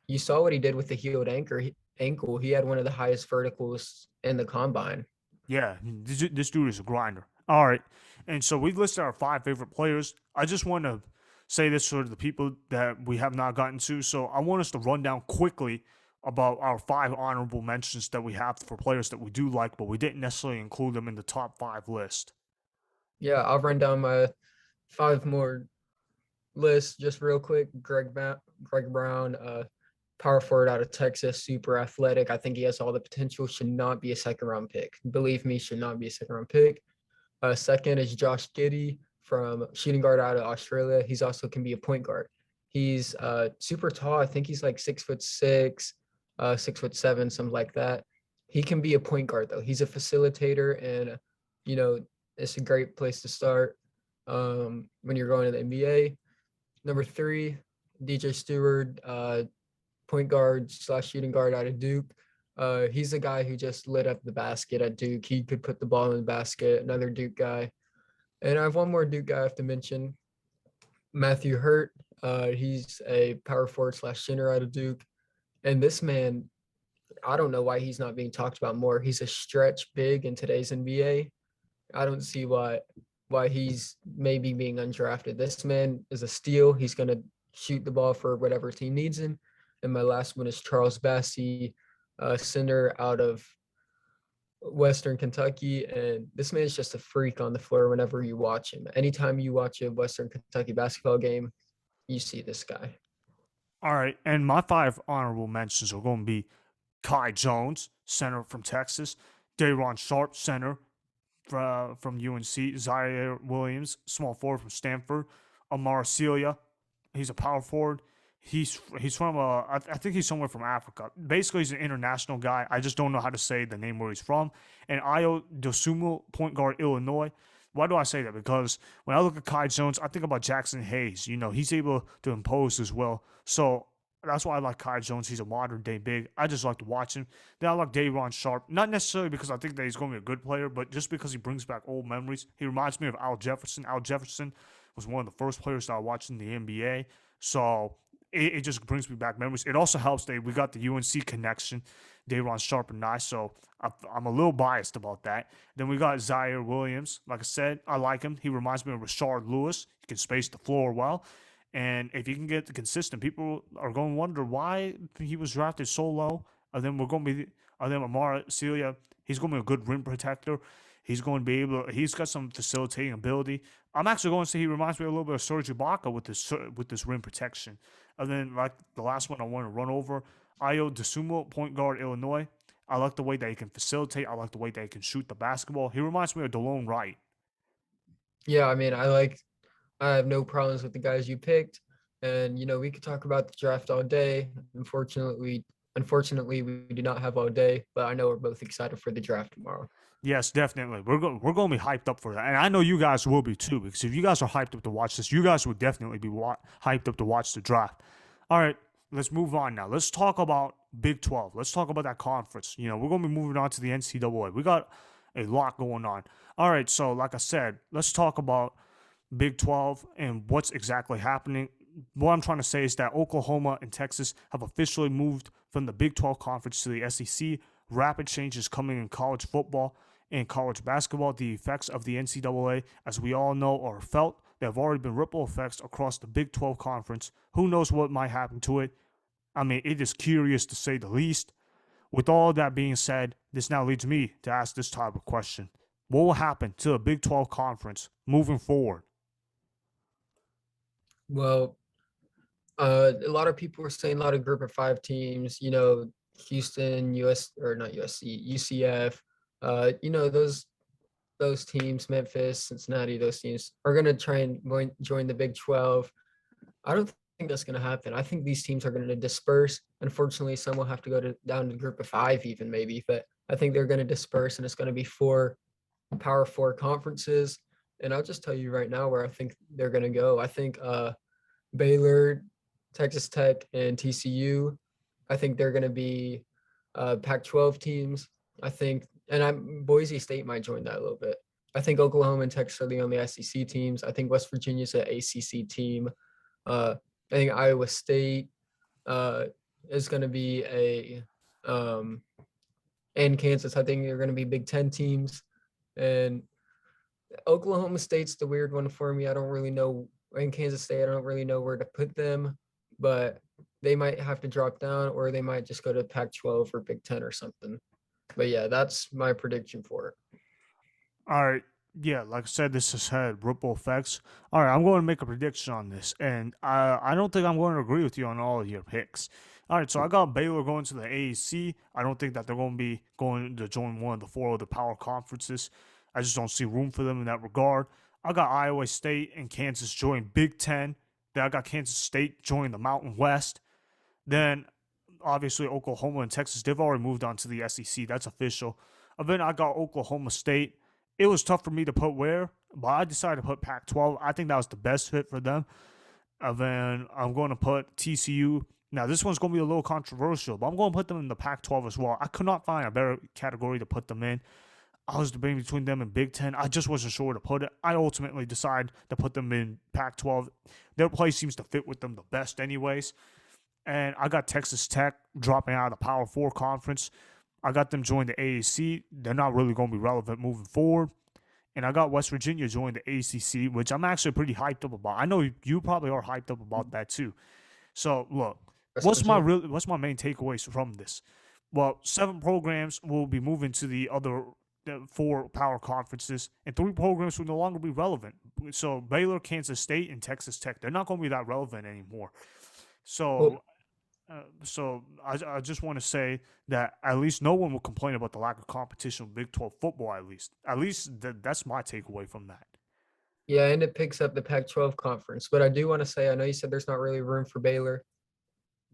you saw what he did with the healed ankle. He had one of the highest verticals in the combine.
yeah, this dude is a grinder. All right, and so we've listed our five favorite players. I just want to say this for the people that we have not gotten to. So I want us to run down quickly about our five honorable mentions that we have for players that we do like, but we didn't necessarily include them in the top five list.
Yeah, I'll run down my 5 more lists just real quick. Greg Brown, power forward out of Texas, super athletic. I think he has all the potential. Should not be a second round pick. Believe me, should not be a second round pick. Second is Josh Giddey from shooting guard out of Australia. He's also can be a point guard. He's super tall. I think he's like 6'6", 6'7", something like that. He can be a point guard though. He's a facilitator, and you know it's a great place to start when you're going to the NBA. Number 3, DJ Stewart, point guard slash shooting guard out of Duke. He's a guy who just lit up the basket at Duke. He could put the ball in the basket. Another Duke guy. And I have one more Duke guy I have to mention, Matthew Hurt. He's a power forward slash center out of Duke. And this man, I don't know why he's not being talked about more. He's a stretch big in today's NBA. I don't see why he's maybe being undrafted. This man is a steal. He's gonna shoot the ball for whatever team needs him. And my last one is Charles Bassey, center out of Western Kentucky. And this man's just a freak on the floor whenever you watch him. Anytime you watch a Western Kentucky basketball game, you see this guy.
All right, and my 5 honorable mentions are going to be Kai Jones, center from Texas, Day'Ron Sharpe, center from UNC, Zaire Williams, small forward from Stanford, Amar Celia, he's a power forward. He's from I think he's somewhere from Africa. Basically, he's an international guy. I just don't know how to say the name where he's from. And Ayo Dosunmu, point guard, Illinois. Why do I say that? Because when I look at Kai Jones, I think about Jackson Hayes. You know, he's able to impose as well. So that's why I like Kai Jones. He's a modern day big. I just like to watch him. Then I like Day'Ron Sharpe. Not necessarily because I think that he's going to be a good player, but just because he brings back old memories. He reminds me of Al Jefferson. Al Jefferson was one of the first players that I watched in the NBA. So it just brings me back memories. It also helps that we got the UNC connection, Day'Ron Sharpe and I. So I'm a little biased about that. Then we got Zaire Williams. Like I said, I like him. He reminds me of Rashard Lewis. He can space the floor well. And if he can get the consistent, people are going to wonder why he was drafted so low. And then we're going to be, and then Amara Celia, he's going to be a good rim protector. He's going to be able to, he's got some facilitating ability. I'm actually going to say he reminds me a little bit of Serge Ibaka with this rim protection. And then, like the last one I want to run over, Ayo Dosunmu, point guard, Illinois. I like the way that he can facilitate. I like the way that he can shoot the basketball. He reminds me of DeLone Wright.
Yeah, I mean, I have no problems with the guys you picked. And we could talk about the draft all day. Unfortunately, we do not have all day, but I know we're both excited for the draft tomorrow.
Yes, definitely. We're going to be hyped up for that. And I know you guys will be too, because if you guys are hyped up to watch this, you guys would definitely be hyped up to watch the draft. All right, let's move on now. Let's talk about Big 12. Let's talk about that conference. We're going to be moving on to the NCAA. We got a lot going on. All right, so like I said, let's talk about Big 12 and what's exactly happening. What I'm trying to say is that Oklahoma and Texas have officially moved from the Big 12 conference to the SEC. Rapid changes coming in college football and college basketball. The effects of the NCAA, as we all know, are felt. There have already been ripple effects across the Big 12 conference. Who knows what might happen to it? I mean, it is curious to say the least. With all that being said, this now leads me to ask this type of question. What will happen to the Big 12 conference moving forward?
Well, a lot of people were saying a lot of group of five teams, Houston, or not USC, UCF, those teams, Memphis, Cincinnati, those teams are going to try and join the Big 12. I don't think that's going to happen. I think these teams are going to disperse. Unfortunately, some will have to go down to group of five even maybe, but I think they're going to disperse and it's going to be 4 Power 4 conferences. And I'll just tell you right now where I think they're going to go. I think Baylor, Texas Tech, and TCU, I think they're going to be Pac-12 teams. I think, and Boise State might join that a little bit. I think Oklahoma and Texas are the only SEC teams. I think West Virginia's an ACC team. I think Iowa State is going to be and Kansas, I think they're going to be Big Ten teams. And Oklahoma State's the weird one for me. I don't really know. In Kansas State, I don't really know where to put them, but they might have to drop down or they might just go to Pac-12 or Big Ten or something. But yeah, that's my prediction for it.
All right. Yeah, like I said, this has had ripple effects. All right, I'm going to make a prediction on this, and I don't think I'm going to agree with you on all of your picks. All right, so I got Baylor going to the AAC. I don't think that they're going to be going to join one of the 4 other power conferences. I just don't see room for them in that regard. I got Iowa State and Kansas join Big Ten. Then I got Kansas State join the Mountain West. Then, obviously, Oklahoma and Texas, they've already moved on to the SEC. That's official. And then I got Oklahoma State. It was tough for me to put where, but I decided to put Pac-12. I think that was the best fit for them. And then I'm going to put TCU. Now, this one's going to be a little controversial, but I'm going to put them in the Pac-12 as well. I could not find a better category to put them in. I was debating between them and Big Ten. I just wasn't sure where to put it. I ultimately decided to put them in Pac-12. Their play seems to fit with them the best, anyways. And I got Texas Tech dropping out of the Power Four conference. I got them join the AAC. They're not really going to be relevant moving forward. And I got West Virginia join the ACC, which I'm actually pretty hyped up about. I know you probably are hyped up about that too. So look,
West Virginia.
what's my main takeaways from this? Well, 7 programs will be moving to the other 4 power conferences, and 3 programs will no longer be relevant. So Baylor, Kansas State, and Texas Tech, they're not going to be that relevant anymore.
Well,
So I just want to say that at least no one will complain about the lack of competition with Big 12 football. At least that's my takeaway from that.
yeah, and it picks up the Pac-12 conference. But I do want to say, I know you said there's not really room for Baylor.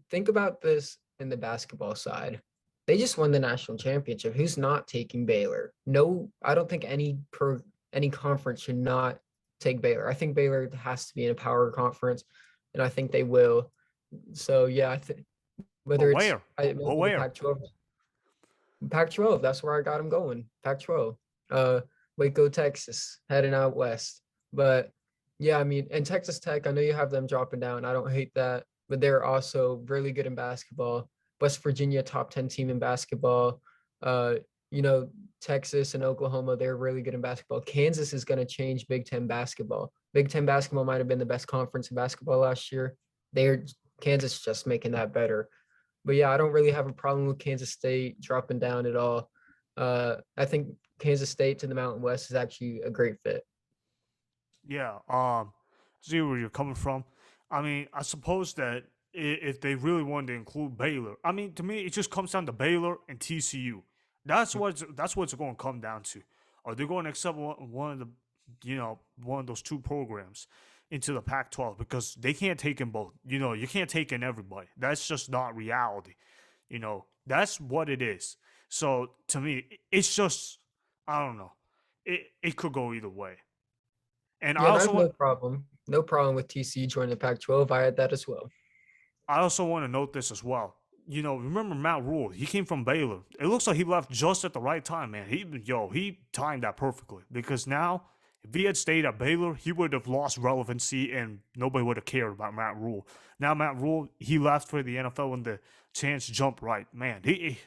Think about this in the basketball side. They just won the national championship. Who's not taking Baylor? No, I don't think any conference should not take Baylor. I think Baylor has to be in a power conference, and I think they will. So yeah, I think
But
whether it's
where?
maybe
But
the
where?
Pac-12, that's where I got them going. Pac-12, uh, Waco, Texas, heading out west. But yeah, I mean, and Texas Tech, I know you have them dropping down. I don't hate that, but they're also really good in basketball. West Virginia, top 10 team in basketball. Uh, you know, Texas and Oklahoma, they're really good in basketball. Kansas is going to change Big Ten basketball. Big Ten basketball might have been the best conference in basketball last year. They're Kansas just making that better. But yeah, I don't really have a problem with Kansas State dropping down at all. I think Kansas State to the Mountain West is actually a great fit.
Yeah. See where you're coming from. I mean, I suppose that if they really wanted to include Baylor, I mean, to me, it just comes down to Baylor and TCU. That's what's going to come down to. Are they going to accept one of the, one of those 2 programs into the Pac-12 because they can't take in both. You can't take in everybody. That's just not reality. That's what it is. So to me, it's just I don't know. It could go either way. And
Yeah, and I have no problem with TCU joining the Pac-12. I had that as well.
I also want to note this as well. Remember Matt Rule? He came from Baylor. It looks like he left just at the right time, man. He timed that perfectly because now if he had stayed at Baylor, he would have lost relevancy and nobody would have cared about Matt Rule. Now Matt Rule, he left for the NFL when the chance jumped right. Man, he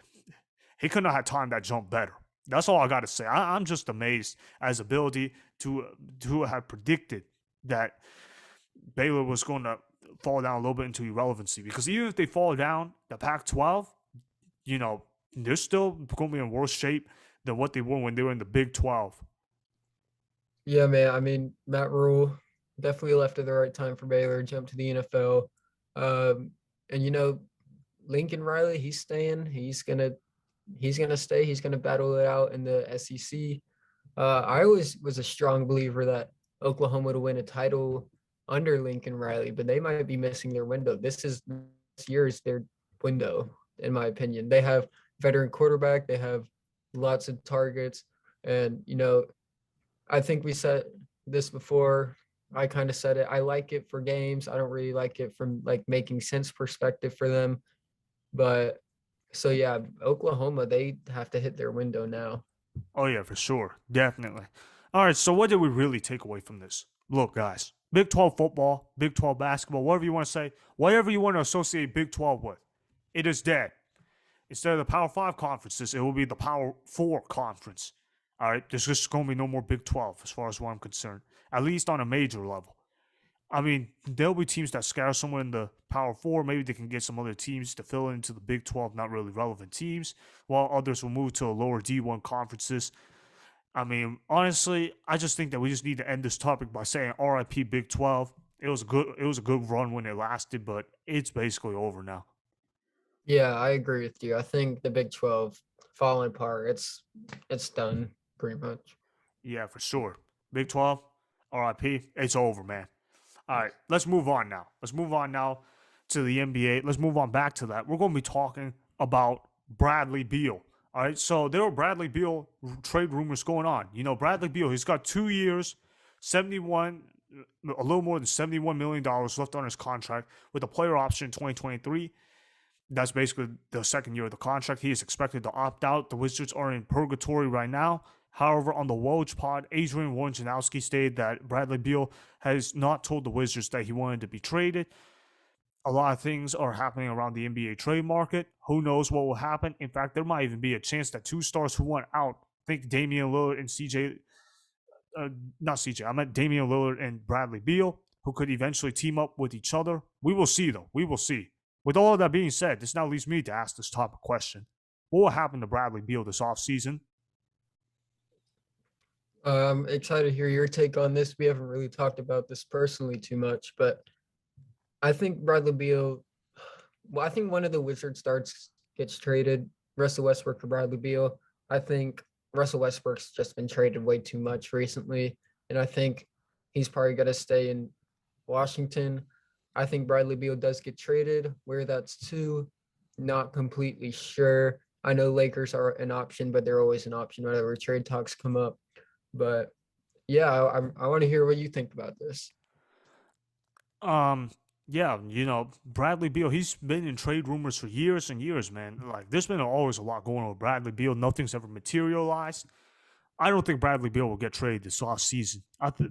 couldn't have timed that jump better. That's all I got to say. I'm just amazed at his ability to have predicted that Baylor was going to fall down a little bit into irrelevancy. Because even if they fall down, the Pac-12, they're still going to be in worse shape than what they were when they were in the Big 12.
Yeah, man. I mean, Matt Rule definitely left at the right time for Baylor, jumped to the NFL. And Lincoln Riley, he's staying. He's gonna stay. He's gonna battle it out in the SEC. I always was a strong believer that Oklahoma would win a title under Lincoln Riley, but they might be missing their window. This year is their window, in my opinion. They have veteran quarterback. They have lots of targets, and I think we said this before. I kind of said it. I like it for games. I don't really like it from like making sense perspective for them. But so yeah, Oklahoma, they have to hit their window now.
Oh, yeah, for sure. Definitely. All right, so what did we really take away from this? Look, guys, Big 12 football, Big 12 basketball, whatever you want to say, whatever you want to associate Big 12 with, it is dead. Instead of the Power 5 conferences, it will be the Power 4 conference. All right, there's just going to be no more Big 12 as far as what I'm concerned, at least on a major level. I mean, there'll be teams that scatter somewhere in the Power 4. Maybe they can get some other teams to fill into the Big 12, not really relevant teams, while others will move to lower D1 conferences. I mean, honestly, I just think that we just need to end this topic by saying RIP Big 12. It was a good run when it lasted, but it's basically over now.
Yeah, I agree with you. I think the Big 12 falling apart. It's done pretty much.
Yeah, for sure. Big 12, RIP, it's over, man. All right, let's move on now. Let's move on now to the NBA. Let's move on back to that. We're going to be talking about Bradley Beal. All right, so there were Bradley Beal trade rumors going on. Bradley Beal, he's got 2 years, a little more than $71 million left on his contract with a player option in 2023. That's basically the second year of the contract. He is expected to opt out. The Wizards are in purgatory right now, However, on the Woj pod, Adrian Wojnarowski stated that Bradley Beal has not told the Wizards that he wanted to be traded. A lot of things are happening around the NBA trade market. Who knows what will happen? In fact, there might even be a chance that two stars who went out, think Damian Lillard and CJ, not CJ, I meant Damian Lillard and Bradley Beal, who could eventually team up with each other. We will see, though. We will see. With all of that being said, this now leads me to ask this top question. What will happen to Bradley Beal this offseason?
I'm excited to hear your take on this. We haven't really talked about this personally too much, but I think Bradley Beal, well, I think one of the Wizard starts gets traded, Russell Westbrook or Bradley Beal. I think Russell Westbrook's just been traded way too much recently, and I think he's probably going to stay in Washington. I think Bradley Beal does get traded. Where that's to, not completely sure. I know Lakers are an option, but they're always an option whenever trade talks come up. But yeah, I want to hear what you think about this.
Um, yeah, Bradley Beal, he's been in trade rumors for years and years, man. Like, there's been always a lot going on with Bradley Beal. Nothing's ever materialized. I don't think Bradley Beal will get traded this offseason.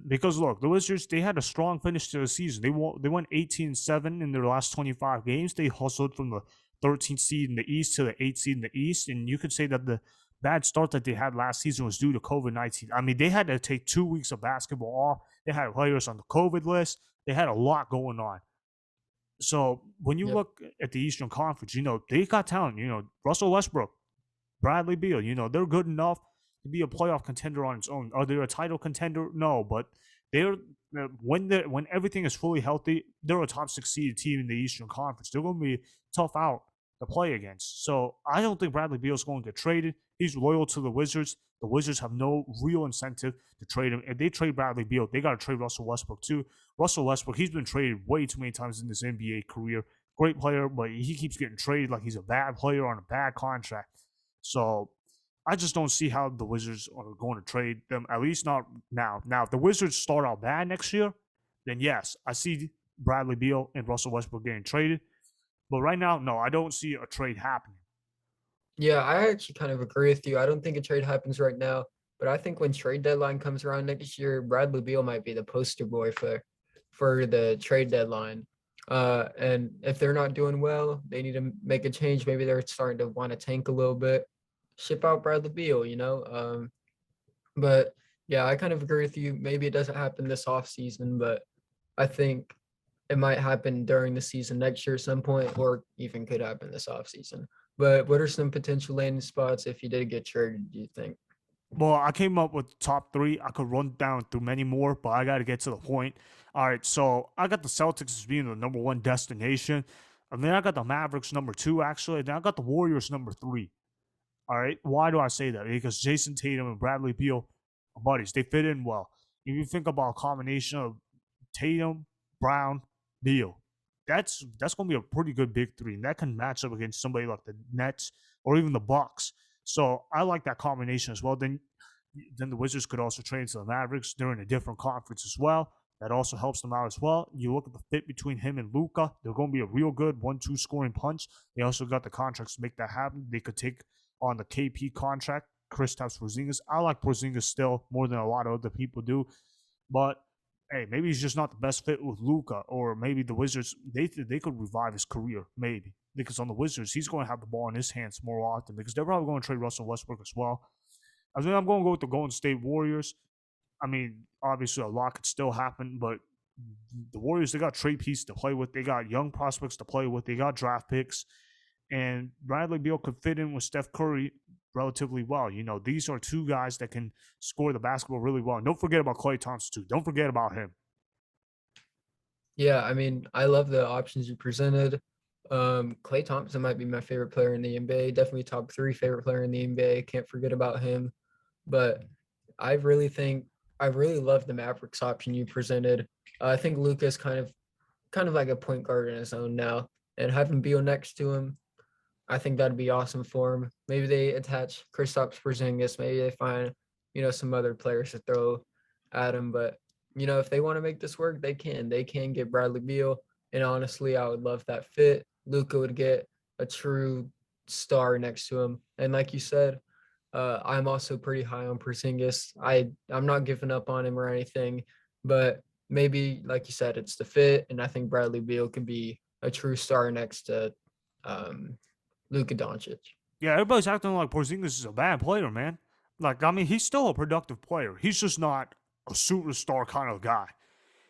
Because look, the Wizards, they had a strong finish to the season. They went 18-7 in their last 25 games. They hustled from the 13th seed in the East to the 8th seed in the East, and you could say that the bad start that they had last season was due to COVID-19. I mean, they had to take 2 weeks of basketball off. They had players on the COVID list. They had a lot going on. So when you
Yep.
look at the Eastern Conference, they got talent. Russell Westbrook, Bradley Beal, they're good enough to be a playoff contender on its own. Are they a title contender? No, but they're when everything is fully healthy, they're a top 6 seed team in the Eastern Conference. They're going to be tough out to play against. So I don't think Bradley Beal is going to get traded. He's loyal to the Wizards. The Wizards have no real incentive to trade him. If they trade Bradley Beal, they got to trade Russell Westbrook too. Russell Westbrook, he's been traded way too many times in his NBA career. Great player, but he keeps getting traded like he's a bad player on a bad contract. So I just don't see how the Wizards are going to trade them, at least not now. Now, if the Wizards start out bad next year, then yes, I see Bradley Beal and Russell Westbrook getting traded. But right now, no, I don't see a trade happening.
Yeah, I actually kind of agree with you. I don't think a trade happens right now, but I think when trade deadline comes around next year, Bradley Beal might be the poster boy for the trade deadline. And if they're not doing well, they need to make a change. Maybe they're starting to want to tank a little bit. Ship out Bradley Beal, you know. But yeah, I kind of agree with you. Maybe it doesn't happen this off season, but I think it might happen during the season next year at some point, or even could happen this off season. But what are some potential landing spots if you did get traded, do you think?
Well, I came up with top three. I could run down through many more, but I got to get to the point. All right, so I got the Celtics as being the number one destination. And then I got the Mavericks number two, actually. And then I got the Warriors number three. All right. Why do I say that? Because Jason Tatum and Bradley Beal are buddies. They fit in well. If you think about a combination of Tatum, Brown, Beal, that's going to be a pretty good big three, and that can match up against somebody like the Nets or even the Bucks. So I like that combination as well. Then the Wizards could also trade to the Mavericks. They're in a different conference as well. That also helps them out as well. You look at the fit between him and Luka; they're going to be a real good 1-2 scoring punch. They also got the contracts to make that happen. They could take on the KP contract, Kristaps Porzingis. I like Porzingis still more than a lot of other people do, but hey, maybe he's just not the best fit with Luka, or maybe the Wizards they could revive his career, maybe because on the Wizards he's going to have the ball in his hands more often because they're probably going to trade Russell Westbrook as well. I think I'm going to go with the Golden State Warriors. I mean, obviously a lot could still happen, but the Warriors they got trade pieces to play with. They got young prospects to play with. They got draft picks, and Bradley Beal could fit in with Steph Curry relatively well. These are two guys that can score the basketball really well. And don't forget about Klay Thompson too. Don't forget about him.
Yeah, I mean, I love the options you presented. Klay Thompson might be my favorite player in the NBA. Definitely top three favorite player in the NBA. Can't forget about him. But I really think I really love the Mavericks option you presented. I think Luka's kind of like a point guard in his own now, and having Beal next to him, I think that'd be awesome for him. Maybe they attach Kristaps Porzingis. Maybe they find some other players to throw at him. But if they want to make this work, they can. They can get Bradley Beal, and honestly, I would love that fit. Luka would get a true star next to him, and like you said, I'm also pretty high on Porzingis. I'm not giving up on him or anything, but maybe like you said, it's the fit, and I think Bradley Beal could be a true star next to um, Luka Doncic.
Yeah, everybody's acting like Porzingis is a bad player, man. Like, I mean, he's still a productive player. He's just not a superstar kind of guy.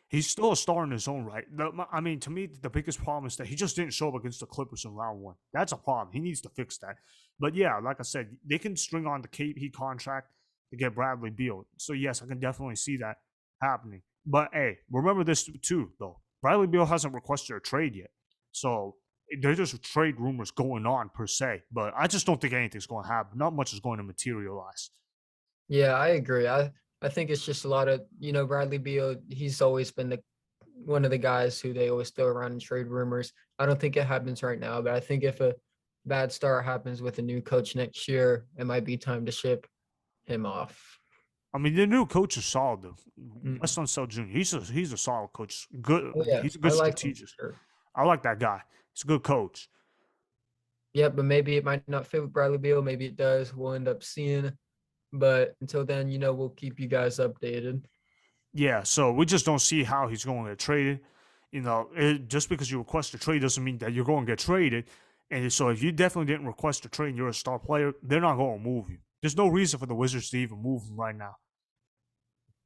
He's still a star in his own right. I mean, to me, the biggest problem is that he just didn't show up against the Clippers in round one. That's a problem. He needs to fix that. But yeah, like I said, they can string on the KP contract to get Bradley Beal. So yes, I can definitely see that happening. But hey, remember this too, though. Bradley Beal hasn't requested a trade yet. So there's just trade rumors going on per se. But I just don't think anything's going to happen. Not much is going to materialize.
Yeah, I agree. I think it's just a lot of, Bradley Beal, he's always been the one of the guys who they always throw around in trade rumors. I don't think it happens right now, but I think if a bad start happens with a new coach next year, it might be time to ship him off.
I mean, the new coach is solid, though.
Mm.
Weston Sell Jr. He's a solid coach. Good.
Oh yeah,
He's a
I
good
like him for
strategist.
sure.
I like that guy. He's a good coach.
Yeah, but maybe it might not fit with Bradley Beal. Maybe it does. We'll end up seeing. But until then, we'll keep you guys updated.
Yeah. So we just don't see how he's going to get traded. Just because you request a trade doesn't mean that you're going to get traded. And so if you definitely didn't request a trade and you're a star player, they're not going to move you. There's no reason for the Wizards to even move him right now.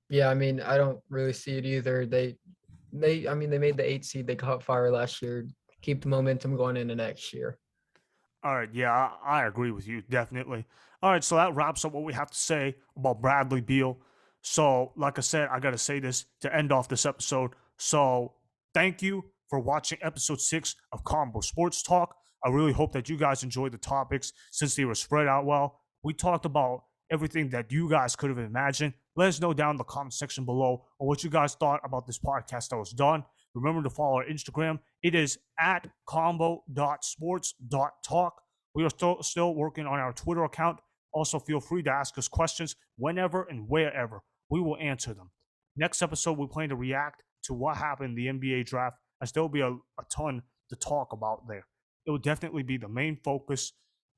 Yeah, I mean, I don't really see it either. I mean, they made the 8 seed. They caught fire last year. Keep the momentum going into next year.
All right, yeah, I agree with you, definitely. All right, so that wraps up what we have to say about Bradley Beal. So, like I said, I got to say this to end off this episode. So, thank you for watching episode 6 of Combo Sports Talk. I really hope that you guys enjoyed the topics since they were spread out well. We talked about everything that you guys could have imagined. Let us know down in the comment section below on what you guys thought about this podcast that was done. Remember to follow our Instagram. It is at combo.sports.talk. We are still working on our Twitter account. Also, feel free to ask us questions whenever and wherever. We will answer them. Next episode, we plan to react to what happened in the NBA draft, as there will be a ton to talk about there. It will definitely be the main focus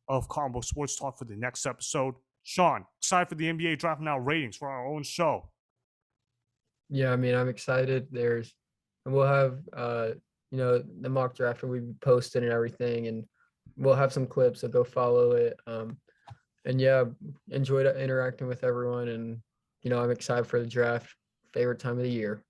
of Combo Sports Talk for the next episode. Shawn, excited for the NBA draft now ratings for our own show.
Yeah, I mean, I'm excited. And we'll have, the mock draft will be posted and everything, and we'll have some clips, so go follow it. And yeah, enjoyed interacting with everyone, and I'm excited for the draft. Favorite time of the year.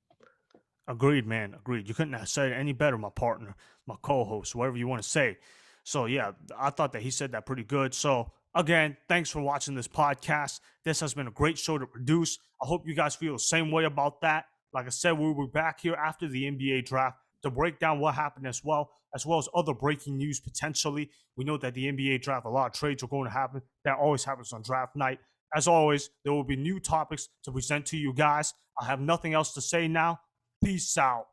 Agreed, man. Agreed. You couldn't have said it any better, my partner, my co-host, whatever you want to say. So yeah, I thought that he said that pretty good. So again, thanks for watching this podcast. This has been a great show to produce. I hope you guys feel the same way about that. Like I said, we'll be back here after the NBA draft to break down what happened as well as other breaking news potentially. We know that the NBA draft, a lot of trades are going to happen. That always happens on draft night. As always, there will be new topics to present to you guys. I have nothing else to say now. Peace out.